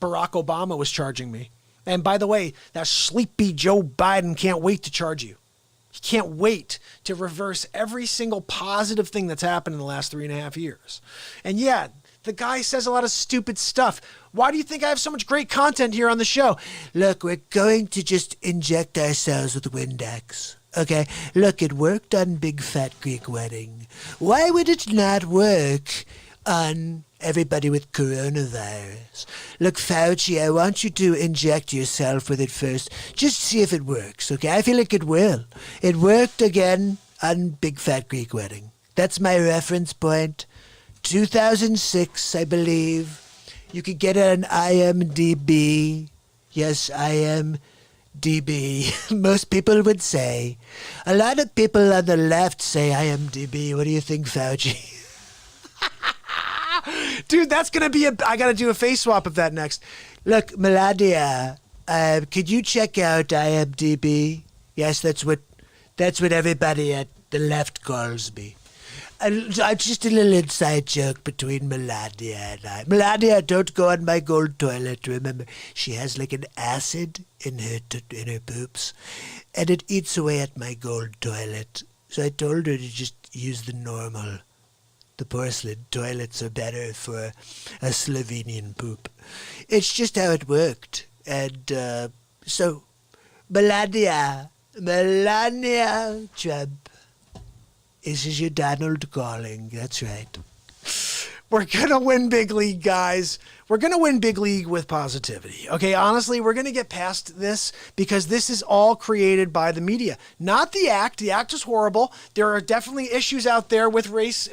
Barack Obama was charging me. And by the way, that sleepy Joe Biden can't wait to charge you. He can't wait to reverse every single positive thing that's happened in the last 3.5 years. And yeah, the guy says a lot of stupid stuff. Why do you think I have so much great content here on the show? Look, we're going to just inject ourselves with Windex. Okay, look, it worked on Big Fat Greek Wedding. Why would it not work on everybody with coronavirus? Look, Fauci, I want you to inject yourself with it first. Just see if it works, okay? I feel like it will. It worked again on Big Fat Greek Wedding. That's my reference point. 2006, I believe. You could get it on IMDb. Yes, IMDb. Most people would say. A lot of people on the left say IMDb. What do you think, Fauci? Dude, that's going to be I got to do a face swap of that next. Look, Melania, could you check out IMDb? Yes, that's what everybody at the left calls me. Just a little inside joke between Melania and I. Melania, don't go on my gold toilet. Remember, she has like an acid in her poops, and it eats away at my gold toilet. So I told her to just use the porcelain toilets are better for a Slovenian poop. It's just how it worked. And so, Melania Trump. This is your Donald calling. That's right. We're going to win big league, guys. We're going to win big league with positivity. Okay, honestly, we're going to get past this because this is all created by the media. Not the act. The act is horrible. There are definitely issues out there with race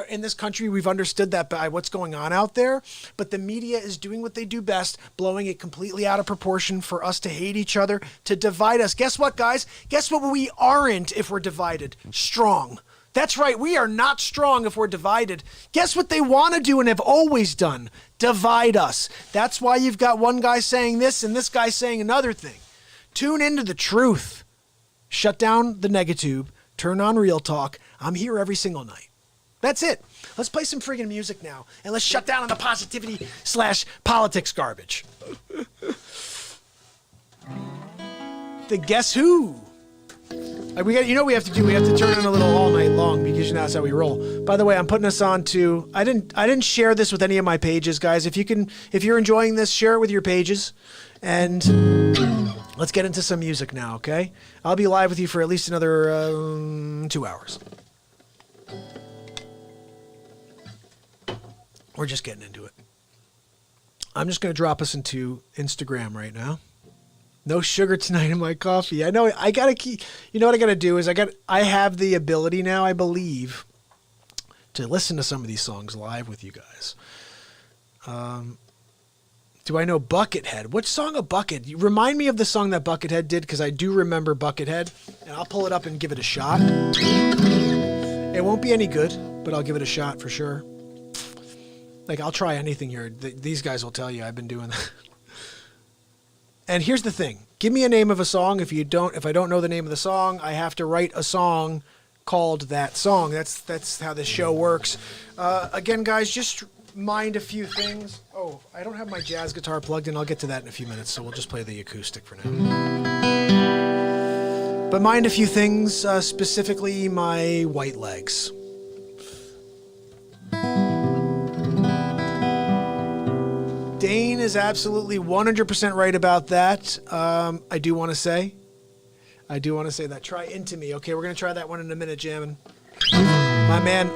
in this country. We've understood that by what's going on out there. But the media is doing what they do best, blowing it completely out of proportion for us to hate each other, to divide us. Guess what, guys? Guess what we aren't if we're divided? Strong. That's right, we are not strong if we're divided. Guess what they want to do and have always done? Divide us. That's why you've got one guy saying this and this guy saying another thing. Tune into the truth. Shut down the negatube. Turn on Real Talk. I'm here every single night. That's it. Let's play some friggin' music now, and let's shut down on the positivity / politics garbage. the Guess Who. We have to turn in a little all night long because that's how we roll. By the way, I'm putting us on to. I didn't share this with any of my pages, guys. If you're enjoying this, share it with your pages, and let's get into some music now. Okay, I'll be live with you for at least another 2 hours. We're just getting into it. I'm just going to drop us into Instagram right now. No sugar tonight in my coffee. I know I got to keep, you know what I got to do is I have the ability now, I believe, to listen to some of these songs live with you guys. Do I know Buckethead? Which song of Bucket? You remind me of the song that Buckethead did, because I do remember Buckethead, and I'll pull it up and give it a shot. It won't be any good, but I'll give it a shot for sure. Like, I'll try anything here. These guys will tell you I've been doing that. And here's the thing. Give me a name of a song. If I don't know the name of the song, I have to write a song called that song. That's how this show works. Again, guys, just mind a few things. Oh, I don't have my jazz guitar plugged in. I'll get to that in a few minutes, so we'll just play the acoustic for now. But mind a few things, specifically my white legs. Dane is absolutely 100% right about that. I do want to say that. Try Into Me. Okay, we're going to try that one in a minute, jamming. My man,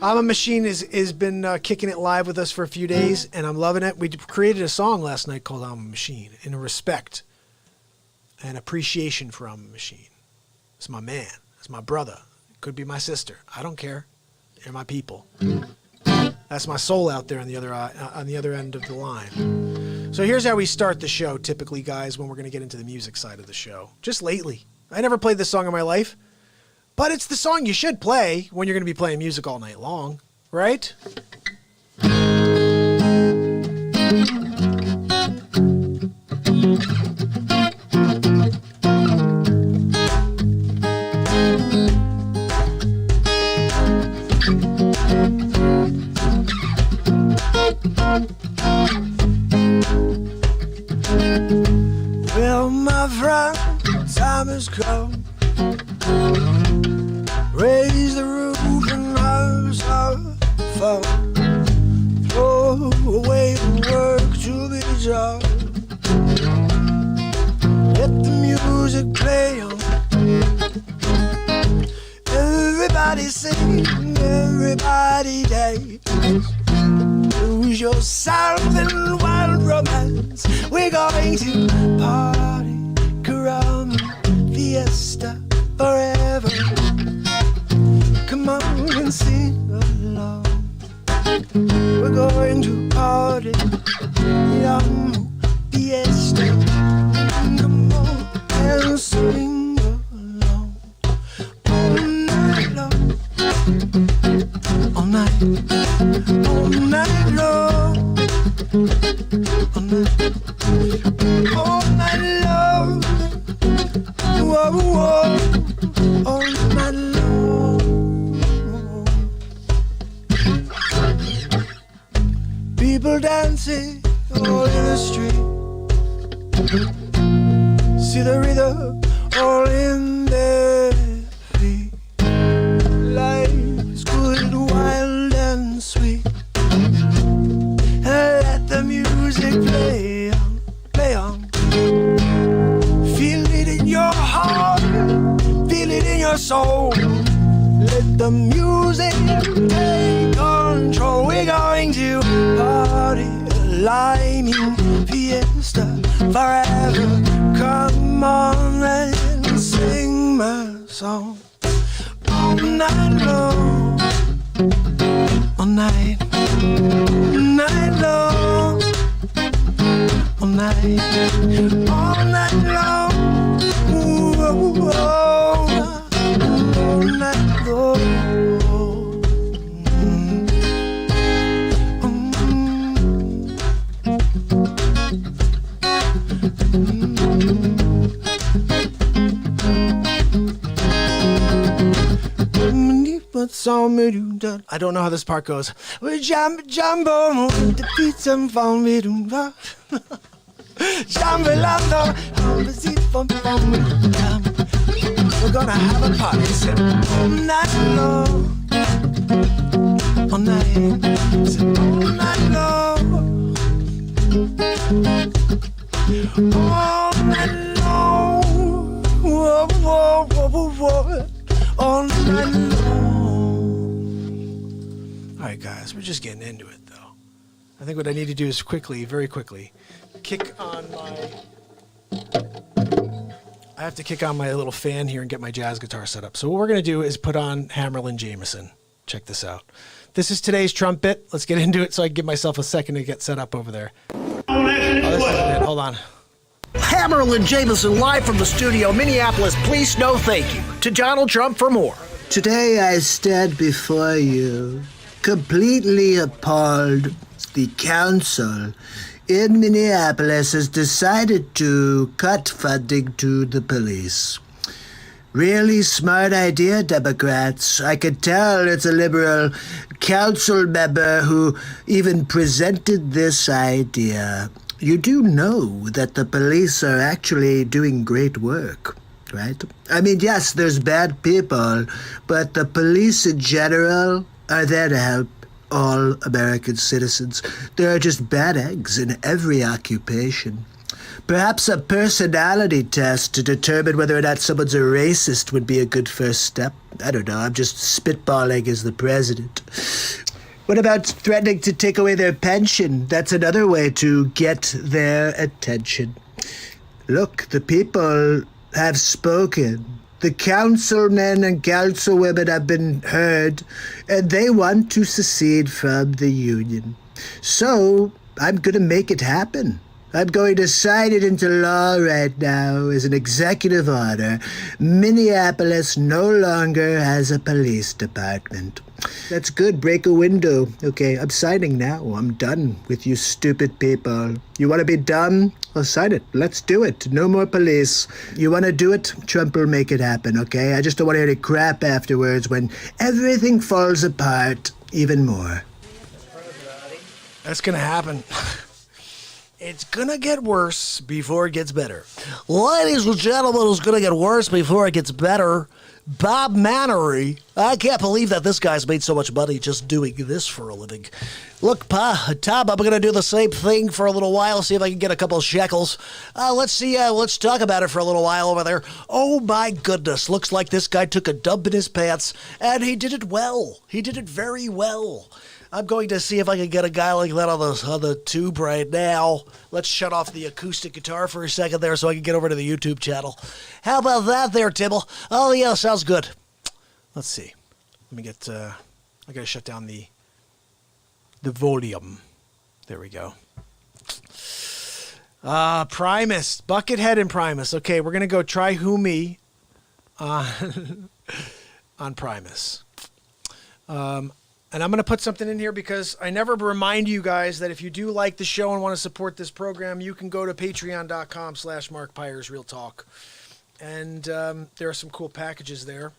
I'm a Machine has been kicking it live with us for a few days, and I'm loving it. We created a song last night called I'm a Machine, in respect and appreciation for I'm a Machine. It's my man. It's my brother. It could be my sister. I don't care. They're my people. That's my soul out there on the other end of the line. So here's how we start the show, typically, guys, when we're going to get into the music side of the show. Just lately. I never played this song in my life, but it's the song you should play when you're going to be playing music all night long, right? Well, my friend, time has come. Raise the roof and have some fun. Throw away the work to be done. Let the music play on. Everybody sing, everybody dance. Lose yourself in wild romance. We're going to party, caramba, fiesta, forever. Come on and sing along. We're going to party, caramba, fiesta. Come on and sing along. All night long. All night long, all night long, whoa, whoa, all night long. People dancing all in the street, see the rhythm all in their feet. Life is good, wild and sweet. Let the music play on, play on. Feel it in your heart, feel it in your soul. Let the music take control. We're going to party, liming, fiesta, forever. Come on and sing my song. All night long, all night long, all night long, ooh, oh, all night long. I don't know how this part goes. We jumbo, the beats and Jambalando. We're gonna have a party. Said, all night long. All night. Said, all night long. All night long. Whoa, whoa, whoa, whoa, whoa. All night long. All right, guys, we're just getting into it, though. I think what I need to do is quickly, very quickly, kick on my... I have to kick on my little fan here and get my jazz guitar set up. So what we're going to do is put on Hammerlin Jameson. Check this out. This is today's trumpet. Let's get into it so I can give myself a second to get set up over there. Oh, this isn't it. Hold on. Hammerlin Jameson live from the studio, Minneapolis. Please no thank you to Donald Trump for more. Today I stand before you, completely appalled. The council in Minneapolis has decided to cut funding to the police. Really smart idea, Democrats. I could tell it's a liberal council member who even presented this idea. You do know that the police are actually doing great work, right? I mean, yes, there's bad people, but the police in general are there to help all American citizens. There are just bad eggs in every occupation. Perhaps a personality test to determine whether or not someone's a racist would be a good first step. I don't know, I'm just spitballing as the president. What about threatening to take away their pension? That's another way to get their attention. Look, the people have spoken. The councilmen and councilwomen have been heard, and they want to secede from the union. So, I'm going to make it happen. I'm going to sign it into law right now as an executive order. Minneapolis no longer has a police department. That's good. Break a window. Okay, I'm signing now. I'm done with you stupid people. You want to be done? Well, sign it. Let's do it. No more police. You want to do it? Trump will make it happen, okay? I just don't want to hear any crap afterwards when everything falls apart even more. That's going to happen. It's going to get worse before it gets better. Ladies and gentlemen, it's going to get worse before it gets better. Bob Mannery. I can't believe that this guy's made so much money just doing this for a living. Look, Tom, I'm going to do the same thing for a little while, see if I can get a couple of shekels. Let's talk about it for a little while over there. Oh, my goodness. Looks like this guy took a dump in his pants, and he did it well. He did it very well. I'm going to see if I can get a guy like that on the tube right now. Let's shut off the acoustic guitar for a second there so I can get over to the YouTube channel. How about that there, Tibble? Oh, yeah, sounds good. Let's see. Let me get, I got to shut down the volume. There we go. Primus. Buckethead and Primus. Okay, we're going to go try Humi on Primus. And I'm going to put something in here because I never remind you guys that if you do like the show and want to support this program, you can go to patreon.com/Mark Pyers Real Talk. And there are some cool packages there.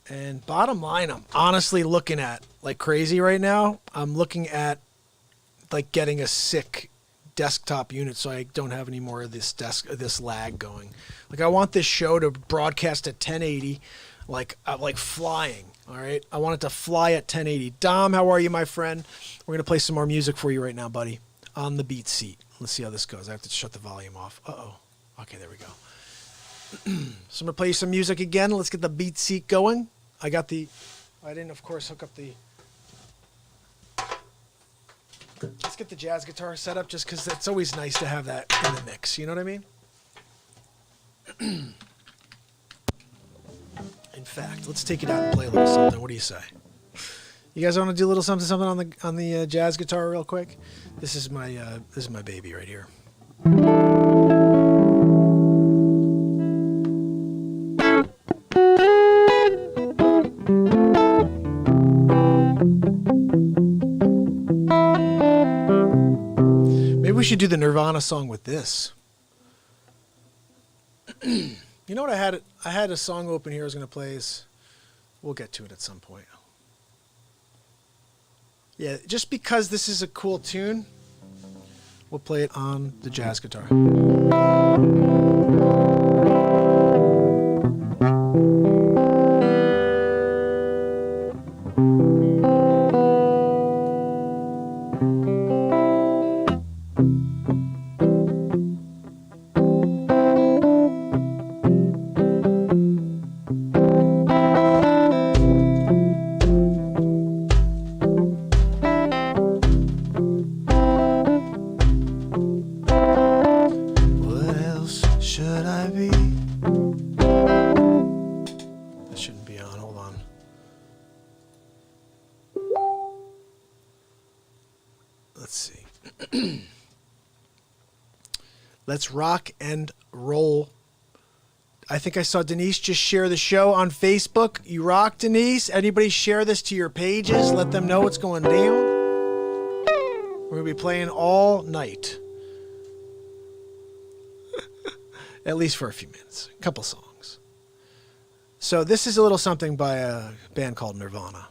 And bottom line, I'm honestly looking at, like crazy right now, I'm looking at like getting a sick desktop unit so I don't have any more of this lag going. Like I want this show to broadcast at 1080 like flying. All right, I want it to fly at 1080. Dom, how are you, my friend? We're going to play some more music for you right now, buddy, on the beat seat. Let's see how this goes. I have to shut the volume off. Uh-oh. Okay, there we go. So I'm going to play you some music again. Let's get the beat seat going. I didn't, of course, hook up the... Let's get the jazz guitar set up just because it's always nice to have that in the mix. You know what I mean? In fact, let's take it out and play a little something. What do you say? You guys want to do a little something on the jazz guitar real quick? This is my baby right here. Maybe we should do the Nirvana song with this. You know what I had a song open here I was going to play. We'll get to it at some point. Yeah, just because this is a cool tune, We'll play it on the jazz guitar. Let's rock and roll. I think I saw Denise just share the show on Facebook. You rock, Denise. Anybody share this to your pages? Let them know what's going down. We're going to be playing all night. At least for a few minutes. A couple songs. So this is a little something by a band called Nirvana.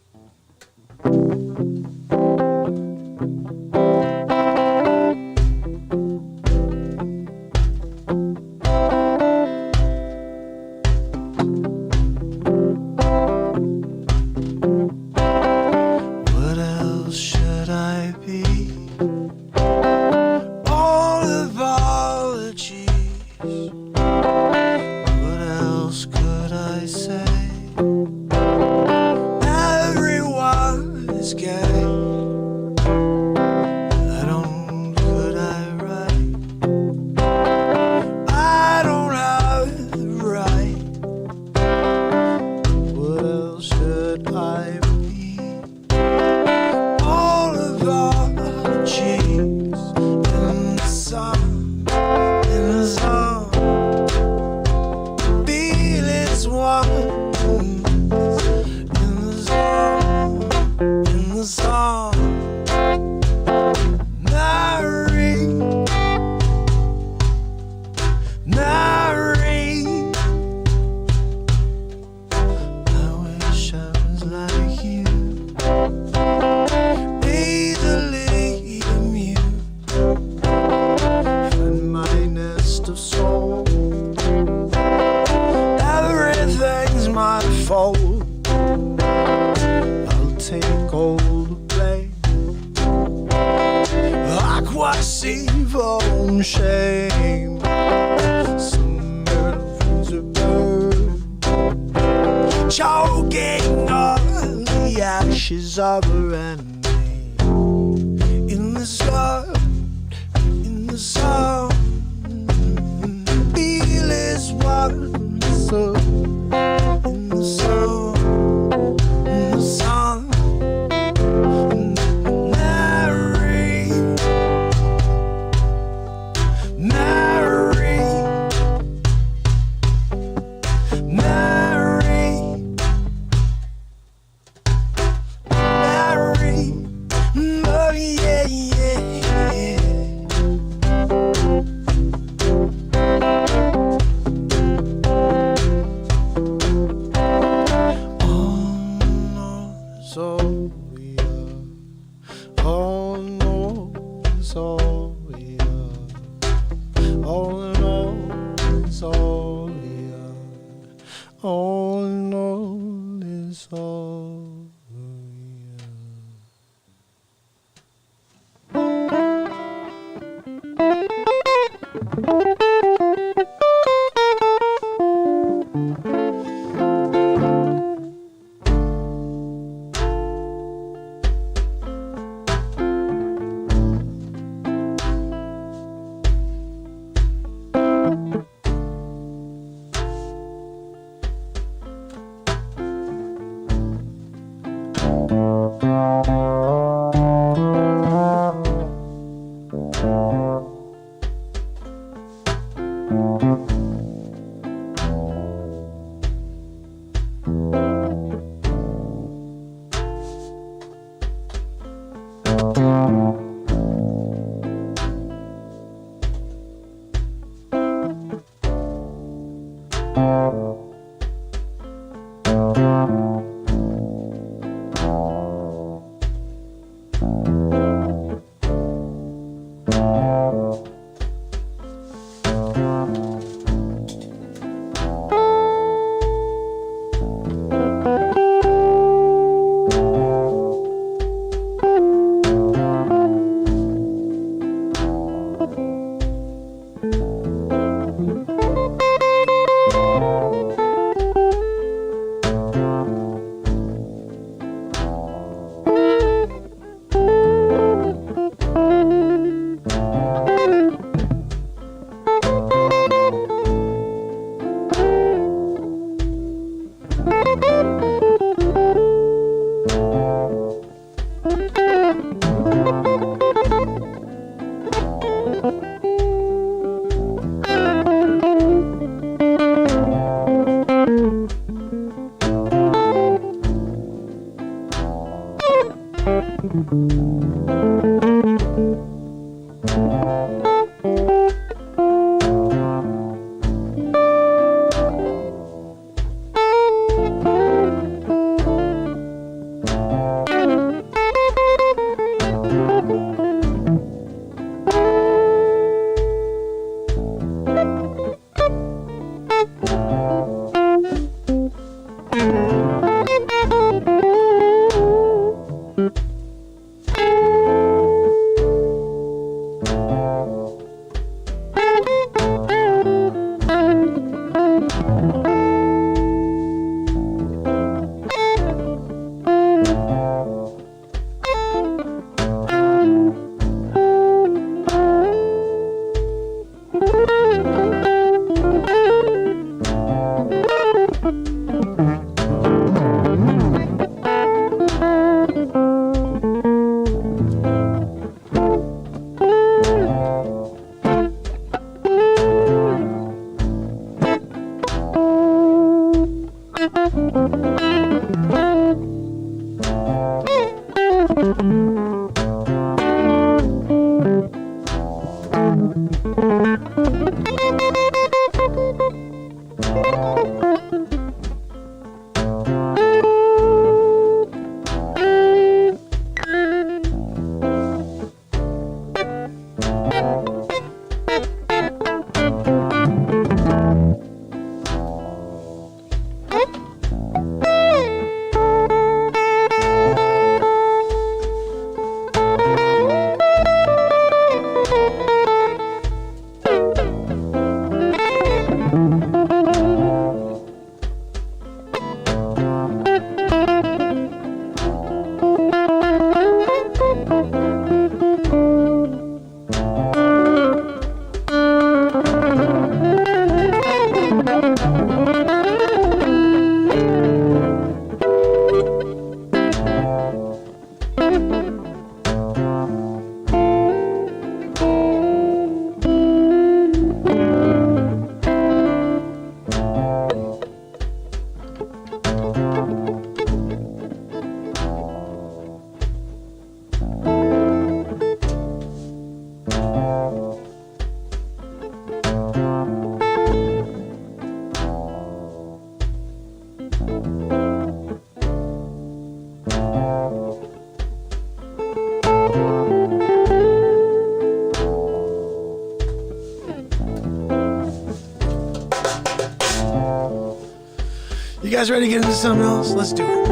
You guys ready to get into something else? Let's do it.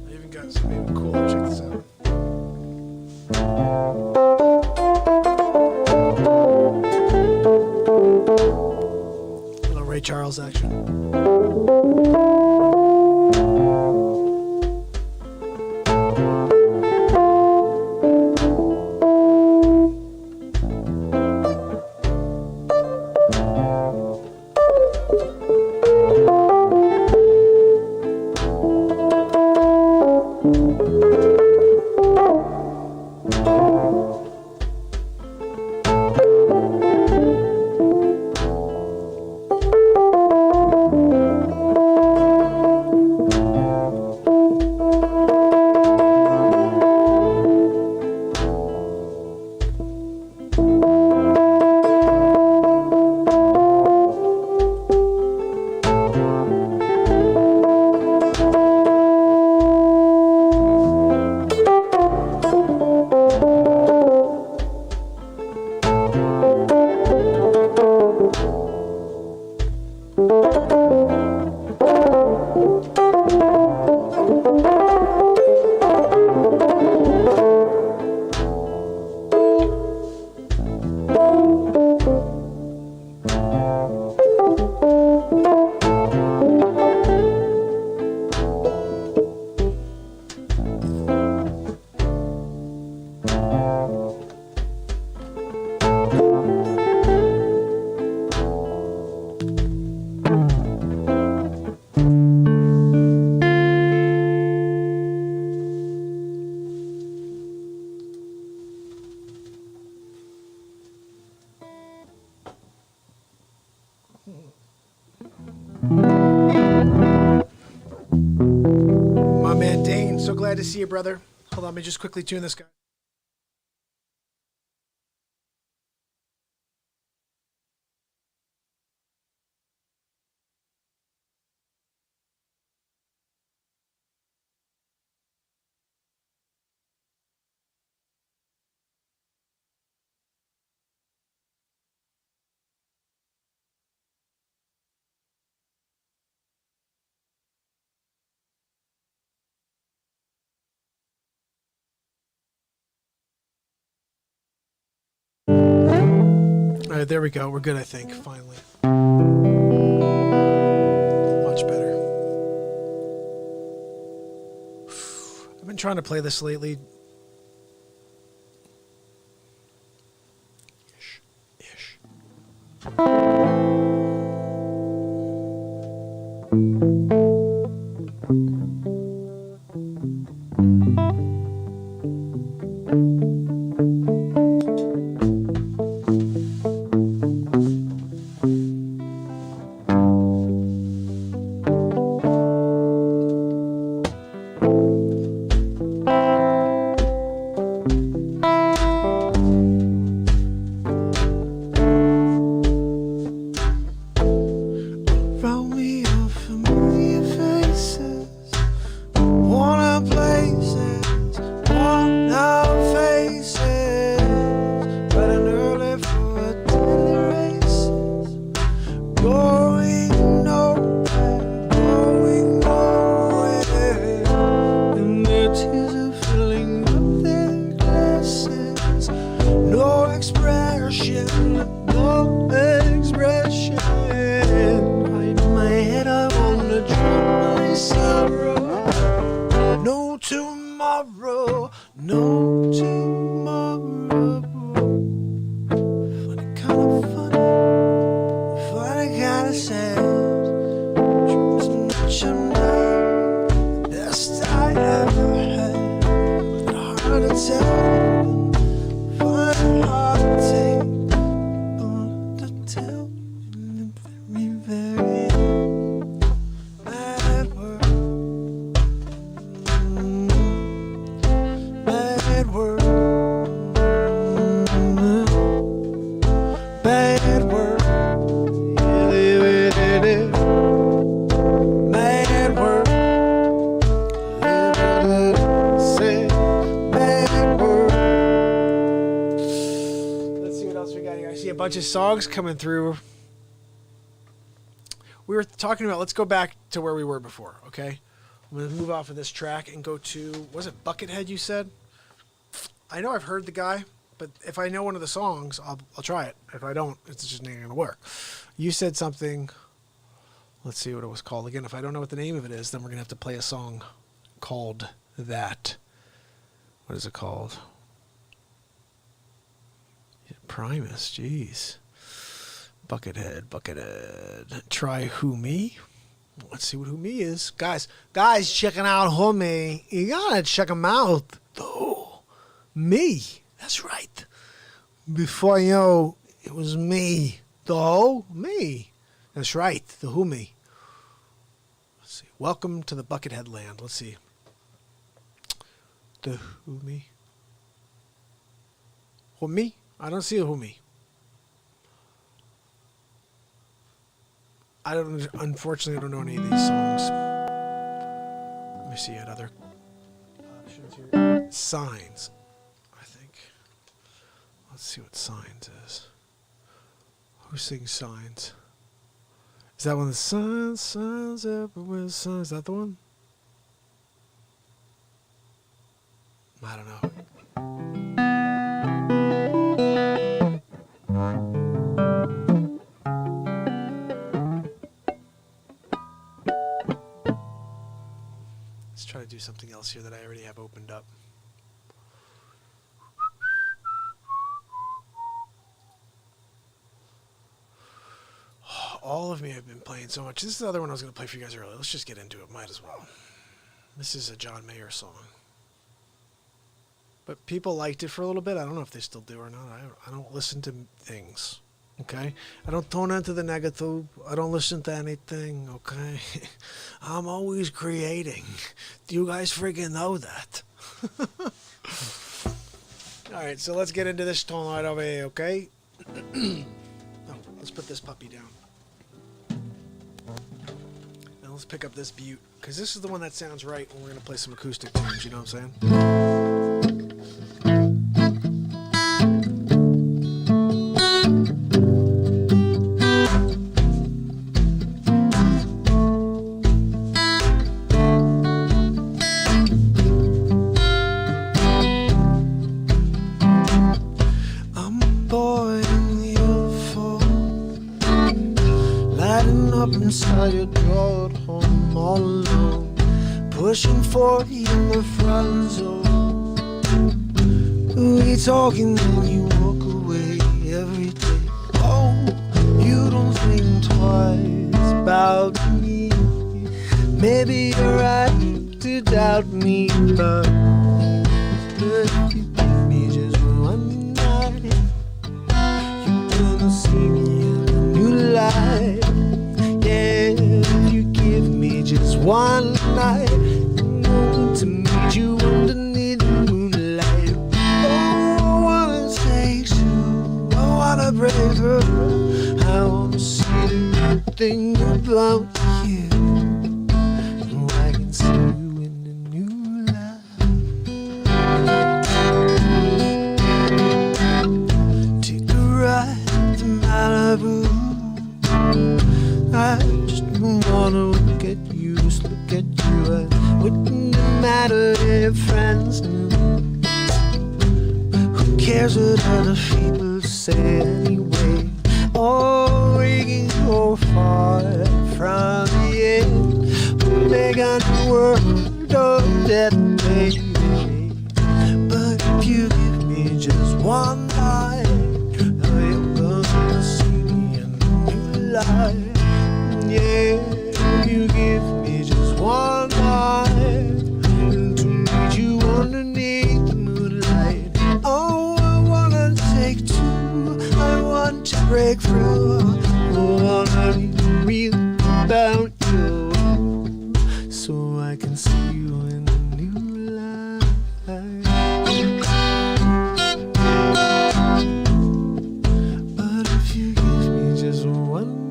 I even got something even cooler. Check this out. Little Ray Charles action. My man Dane, so glad to see you, brother. Hold on, let me just quickly tune this guy. All right, there we go. We're good, I think, finally. Much better. I've been trying to play this lately. Ish. Round me all familiar faces, worn out places, worn out faces, running early for daily races, going nowhere, going nowhere, and their tears are filling up their glasses, no expression, no expression. My head, I wanna drown my sorrow. No tomorrow, no tomorrow. Funny, kinda funny, funny, kinda sad. Dreams of much of night, the best I ever had. But hard to tell, funny, hard to take, hard to tell. Very, very bad word. Bad word. Bad word. Bad word. Say bad word. Let's see what else we got here. I see a bunch of songs coming through. We were talking about, let's go back to where we were before, okay? I'm going to move off of this track and go to, was it Buckethead you said? I know I've heard the guy, but if I know one of the songs, I'll try it. If I don't, it's just not going to work. You said something, let's see what it was called again. If I don't know what the name of it is, then we're going to have to play a song called that. What is it called? Primus, jeez. Buckethead. Try Who Me. Let's see what Who Me is. Guys, checking out Who Me. You gotta check him out. Oh, me. That's right. Before you know, it was me. Though, me. That's right. The Who Me. Let's see. Welcome to the Buckethead land. Let's see. The Who Me. Who Me? I don't see a Who Me. Unfortunately, I don't know any of these songs. Let me see another options here. Signs, I think. Let's see what Signs is. Who sings Signs? Is that one? The signs everywhere. Signs. Is that the one? I don't know. Try to do something else here that I already have opened up. All of me have been playing so much. This is the other one I was going to play for you guys earlier. Let's just get into it. Might as well. This is a John Mayer song. But people liked it for a little bit. I don't know if they still do or not. I don't listen to things. Okay? I don't tune into the negative. I don't listen to anything, okay? I'm always creating. Do you guys freaking know that? Alright, so let's get into this tone right over here, okay? Oh, let's put this puppy down. Now let's pick up this butte, because this is the one that sounds right when we're going to play some acoustic tunes, you know what I'm saying? Inside your door at home all alone, pushing 40 in the front zone. We talking and you walk away every day. Oh, you don't think twice about me. Maybe you're right to doubt me, but if you give me just one night, you're gonna see me in a new light. If you give me just one night, to meet you underneath the moonlight. Oh, I wanna take you, I wanna break through. I wanna see the good thing about you. Oh, I can see you in a new light. Take a ride to Malibu. I just wanna look at you, just look at you. I wouldn't matter if friends knew. Who cares what other people say anyway? Oh, we can go far from the end. We'll make a new world of death, baby. But if you give me just one night, you're gonna see me in a new light. Yeah, you give me just one night to meet you underneath the moonlight. Oh, I wanna take two, I want to break through. Oh, I wanna be real about you, so I can see you in a new light. But if you give me just one,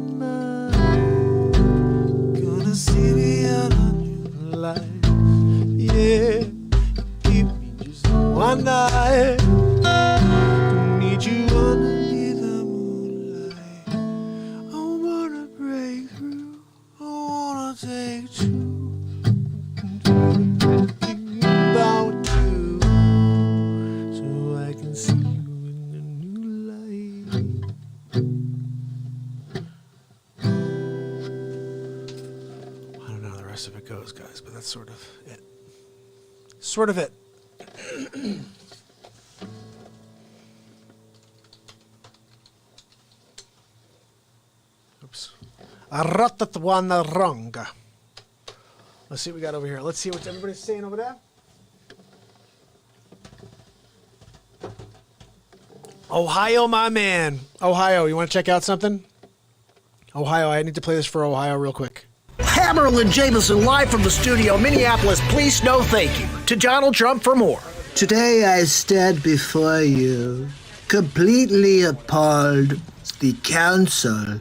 see me in a new light. Yeah, give me just one night. Need you underneath the moonlight. I wanna break through. I wanna take you about you, so I can see you in a new light. The rest of it goes, guys, but that's sort of it. Sort of it. Oops. I wrote that one wrong. Let's see what we got over here. Let's see what everybody's saying over there. Ohio, my man. Ohio, you want to check out something? Ohio, I need to play this for Ohio real quick. Hammerl and Jameson live from the studio, Minneapolis. Please, no thank you. To Donald Trump for more. Today I stand before you, completely appalled. The council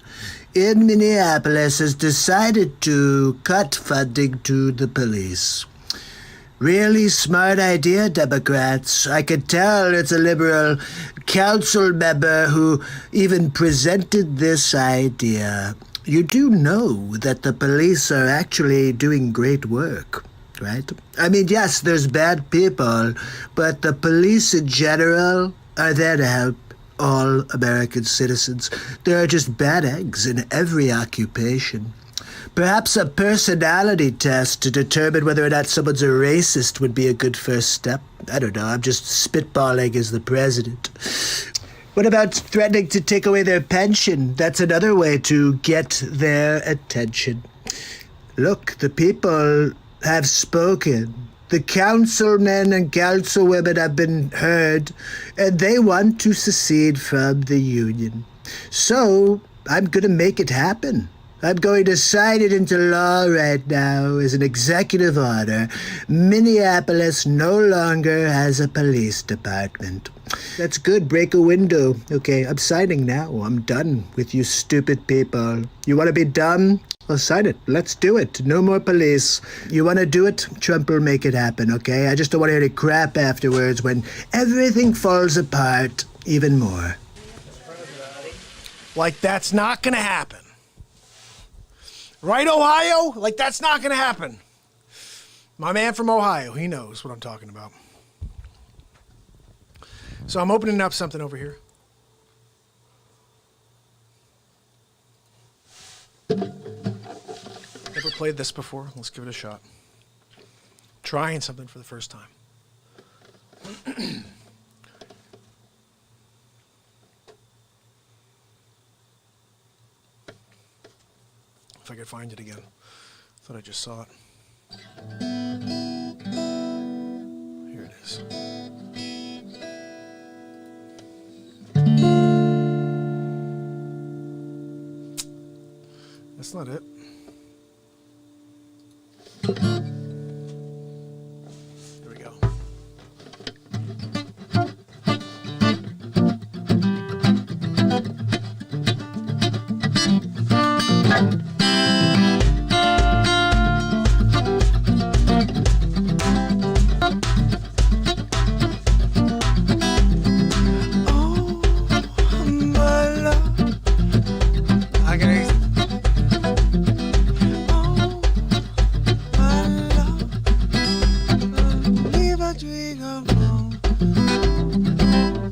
in Minneapolis has decided to cut funding to the police. Really smart idea, Democrats. I can tell it's a liberal council member who even presented this idea. You do know that the police are actually doing great work, right? I mean, yes, there's bad people, but the police in general are there to help all American citizens. There are just bad eggs in every occupation. Perhaps a personality test to determine whether or not someone's a racist would be a good first step. I don't know, I'm just spitballing as the president. What about threatening to take away their pension? That's another way to get their attention. Look, the people have spoken. The councilmen and councilwomen have been heard, and they want to secede from the union. So I'm going to make it happen. I'm going to sign it into law right now as an executive order. Minneapolis no longer has a police department. That's good. Break a window. Okay, I'm signing now. I'm done with you stupid people. You want to be dumb? I'll sign it. Let's do it. No more police. You want to do it? Trump will make it happen, okay? I just don't want to hear any crap afterwards when everything falls apart even more. Like, that's not going to happen. Right, Ohio? Like, that's not going to happen. My man from Ohio, he knows what I'm talking about. So I'm opening up something over here. Never played this before. Let's give it a shot. Trying something for the first time. If I could find it again. Thought I just saw it. Here it is. That's not it. There we go.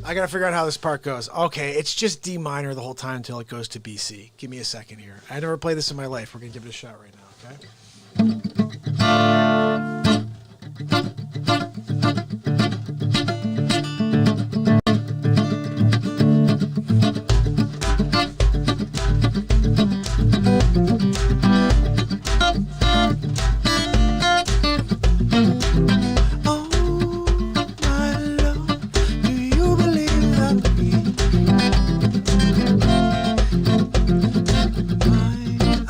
I gotta figure out how this part goes. Okay, it's just D minor the whole time until it goes to BC. Give me a second here. I never played this in my life. We're gonna give it a shot right now, okay?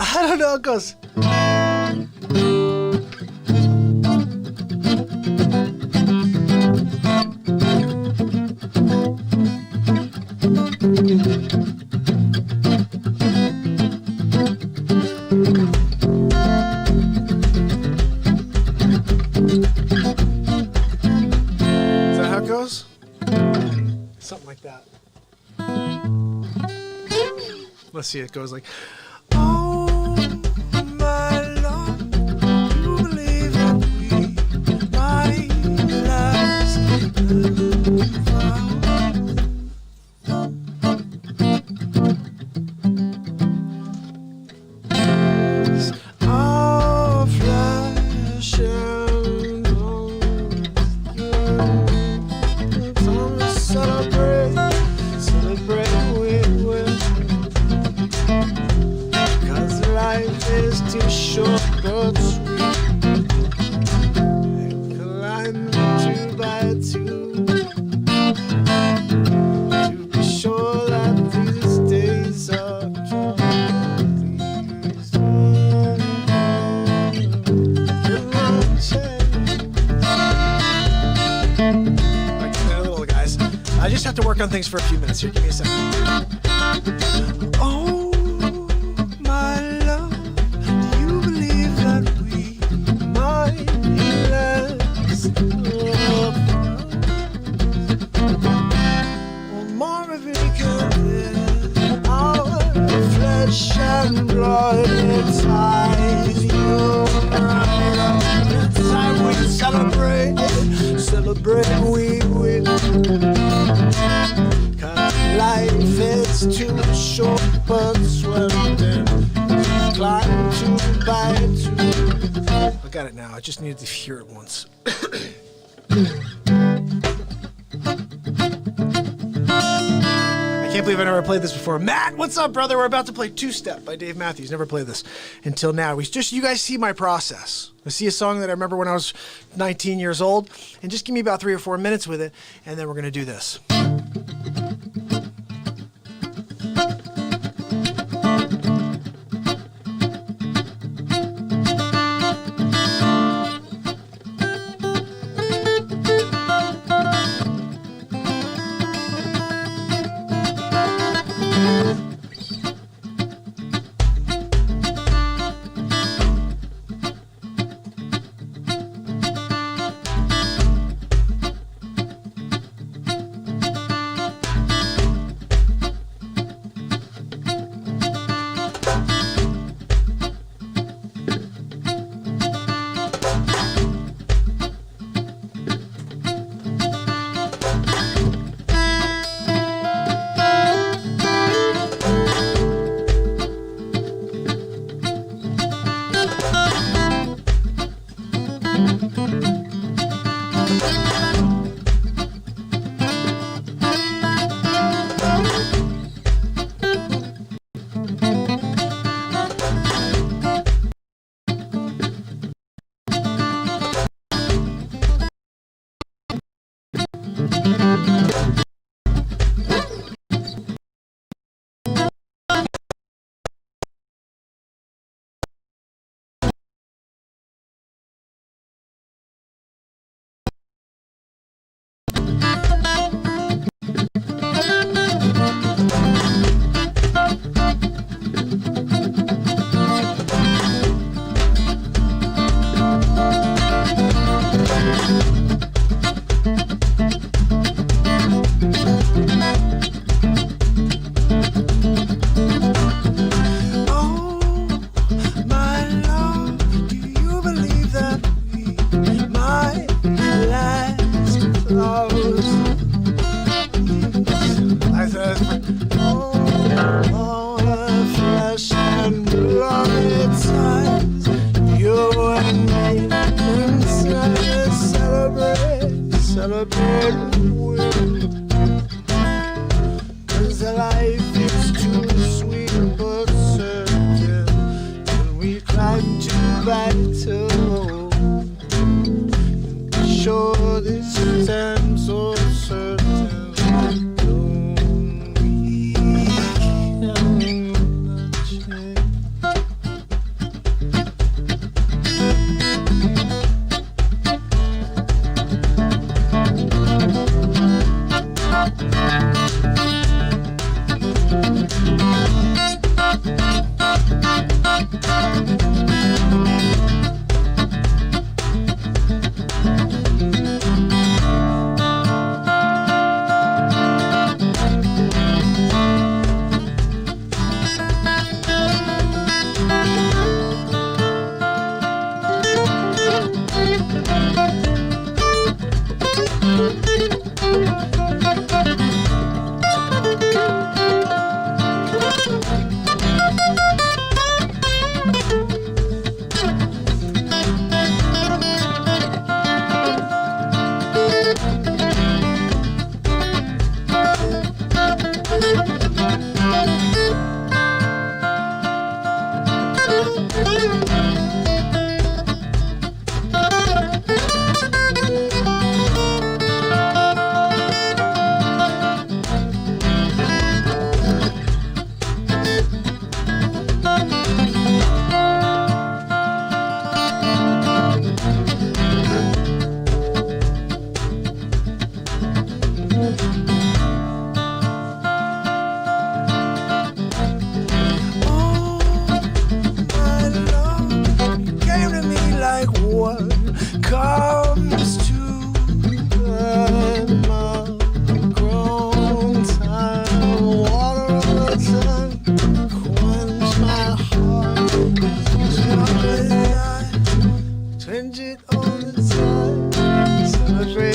I don't know how it goes. Is that how it goes? Something like that. Let's see, it goes like, oh my Lord, you believe that we might last our flesh and bones. So celebrate we will. Life is too short but sweet. And climb 2 by 2 to be sure that these days are pleased. Like that little guys. I just have to work on things for a few minutes here. Give me a second. Oh. And blood inside you. Inside we celebrate we win. 'Cause life is too short but swimming. Climb 2 by 2. I got it now. I just needed to hear it once. I can't believe I never played this before. Matt, what's up, brother? We're about to play Two Step by Dave Matthews. Never played this until now. You guys see my process. I see a song that I remember when I was 19 years old, and just give me about 3 or 4 minutes with it, and then we're going to do this. want to battle. Sure, this time so certain. Don't we count the change? Comes to the grown time, water on the tongue, quench my heart, twinge it on the tide, celebrate